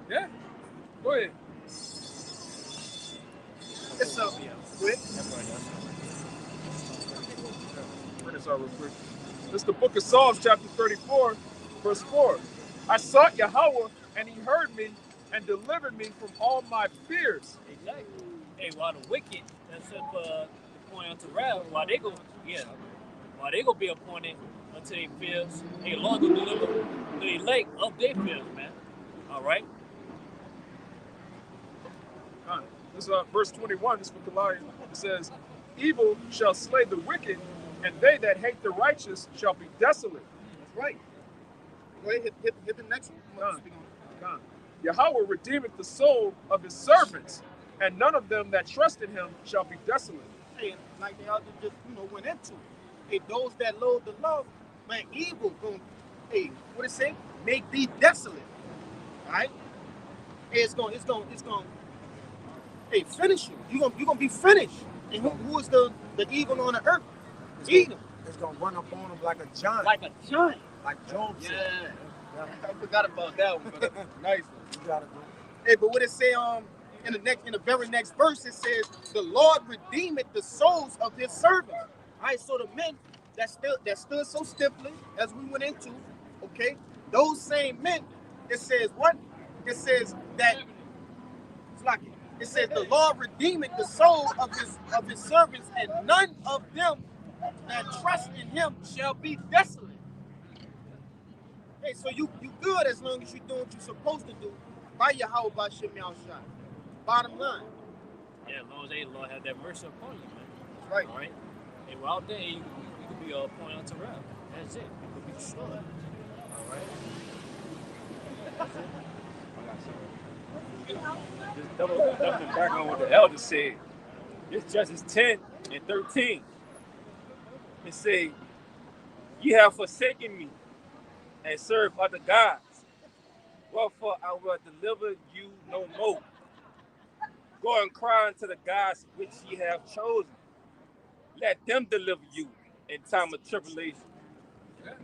Yeah? Go ahead. It's up. Quick. Bring this out real quick. This is the book of Psalms, chapter 34, verse 4. I sought Yahweh, and he heard me and delivered me from all my fears. Exactly. Hey, while the wicked, that's up point unto wrath, while they go be appointed unto their fears, hey, Lord will deliver the elect of their fears, man. All right. This is verse 21. This is for Colossians. It says, "Evil shall slay the wicked, and they that hate the righteous shall be desolate." That's right. Go ahead, hit the next one. God. Yahweh redeemeth the soul of his servants, and none of them that trust in him shall be desolate. Hey, like the other just went into. Hey, those that loathe the law, man, evil going. Hey, what it say? Make thee desolate. All right. Hey, it's going. Hey, finish you. You gonna be finished. And who is the evil on the earth? Edom. It's gonna run up on them like a giant. Like a giant. Like Job said. Yeah. I forgot about that one, but nice one. You gotta do. Hey, but what it say in the very next verse, it says, "The Lord redeemeth the souls of his servants." All right, so the men that stood so stiffly as we went into, okay, those same men, it says what? It says that it's like it says the Lord redeemeth the soul of his servants, and none of them that trust in him shall be desolate. Hey, so you good as long as you doing what you're supposed to do by Yahweh by Shem Shai. Bottom line. Yeah, as long as the Lord have that mercy upon you, man. That's right. All right. And while there, you could be a point unto wrath. That's it. You could be destroyed. All right. Just doubling back on what the elder said. This Judges 10 and 13. It say, "Ye have forsaken me and served other gods. Wherefore I will deliver you no more. Go and cry unto the gods which ye have chosen. Let them deliver you in time of tribulation." Yeah.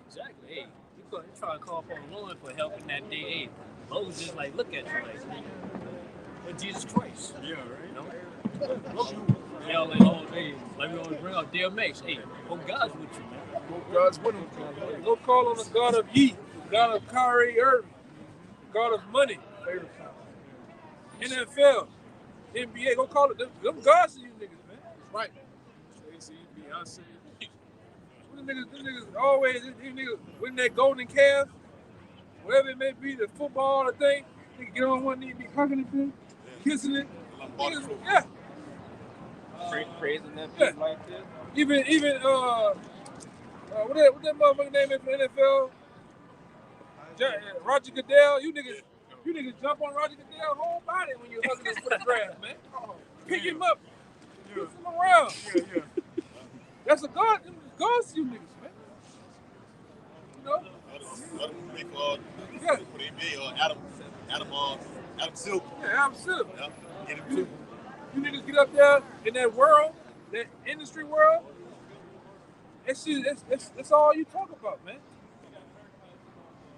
Exactly. Hey, you try to call upon the Lord for help in that day. Hey, Moses just like look at you like, with Jesus Christ. Yeah, right. You know? Y'all like all day. Like we always bring out DMX. Hey, hope God's with you, man. Hope God's with him. Go call on the God of Ye, God of Kyrie Irving, God of money. NFL, NBA, go call it. Them gods to you niggas, man. That's right. Jay-Z, Beyonce. Them niggas always, these niggas winning that golden calf, whatever it may be, the football, the thing, they get on one knee and be hugging it, thing, kissing it. Niggas, yeah. Praising that people like this. Even what that motherfucker name is for NFL? Roger Goodell. You niggas jump on Roger Goodell's whole body when you hugging him for the grass, man. Pick him up, push him around. Yeah. That's a god. God's you niggas, man. You know? Adam Silver. Yeah, Adam Silver. Yeah. You niggas get up there in that world, that industry world. It's all you talk about, man.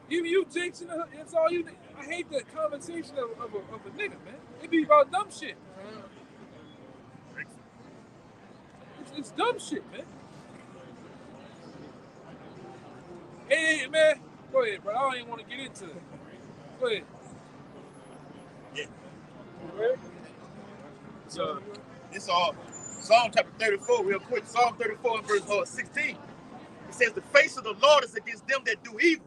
You jinxing her, it's all you. I hate the conversation of a nigga, man. It be about dumb shit. It's dumb shit, man. Hey, man. Go ahead, bro. I don't even want to get into it. Go ahead. Yeah. Go ahead. So, it's Psalm chapter 34, real quick. Psalm 34 and verse 16. It says, the face of the Lord is against them that do evil,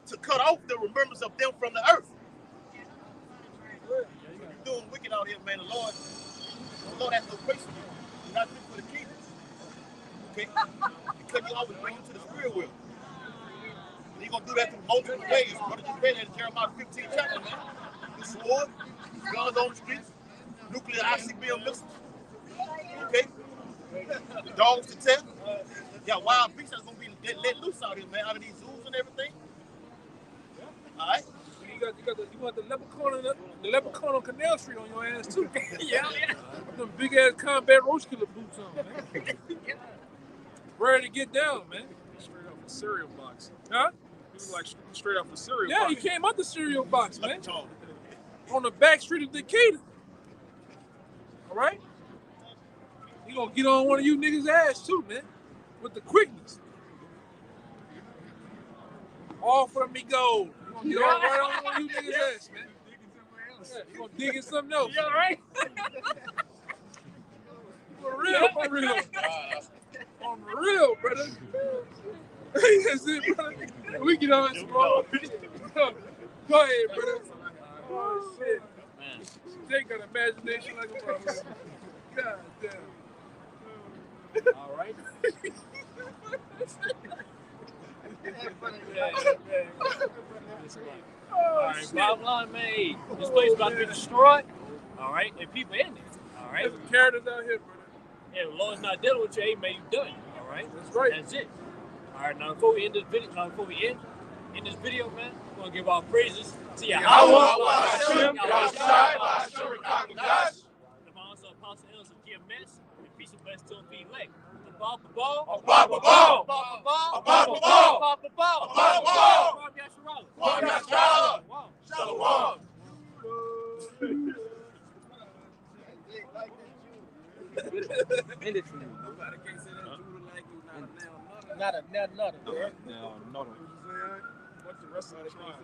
to cut off the remembrance of them from the earth. You're doing wicked out here, man. The Lord has no place for you. You're not fit for the kingdom. Okay? Because you always bring you to the spirit world. He's going to do that through multiple ways. What did you read in Jeremiah 15 chapter, man? The sword, guns on the streets, nuclear ICBM missiles. Okay? The dogs to test. Yeah, wild beasts that's going to be let loose out here, man, out of these zoos and everything. All right? You want the leprechaun on Canal Street on your ass, too. Yeah. Them big-ass combat roach killer boots on, man. Ready to get down, man. Straight off the cereal box. Huh? He was like straight off the cereal Yeah, box. he came out the cereal box, man. On the back street of Decatur. All right? He gonna get on one of you niggas' ass, too, man. With the quickness. All for me gold. You gonna get on right on one of you niggas' ass, man. Yeah, you gonna dig in something else. You all right? For real. On the real, brother. That's it, brother. We get on this ball. Go ahead, brother. Oh, shit. Man. They got imagination like a brother. God damn. All right. All right, bottom line, man. This place is about to be destroyed. All right, and people in it. All right. There's some characters out here, brother. And the Lord's not dealing with you, he made you done. All right. That's right. That's it. All right. Now before we end this video, man, we're gonna give our praises to Yahweh. The Master Apostle Elders of GMS, and peace and blessings to him be elect. Bob. Shalom. End it for me. Nobody can't say that Judah like you, not a now, Not a. What's the rest of the trial?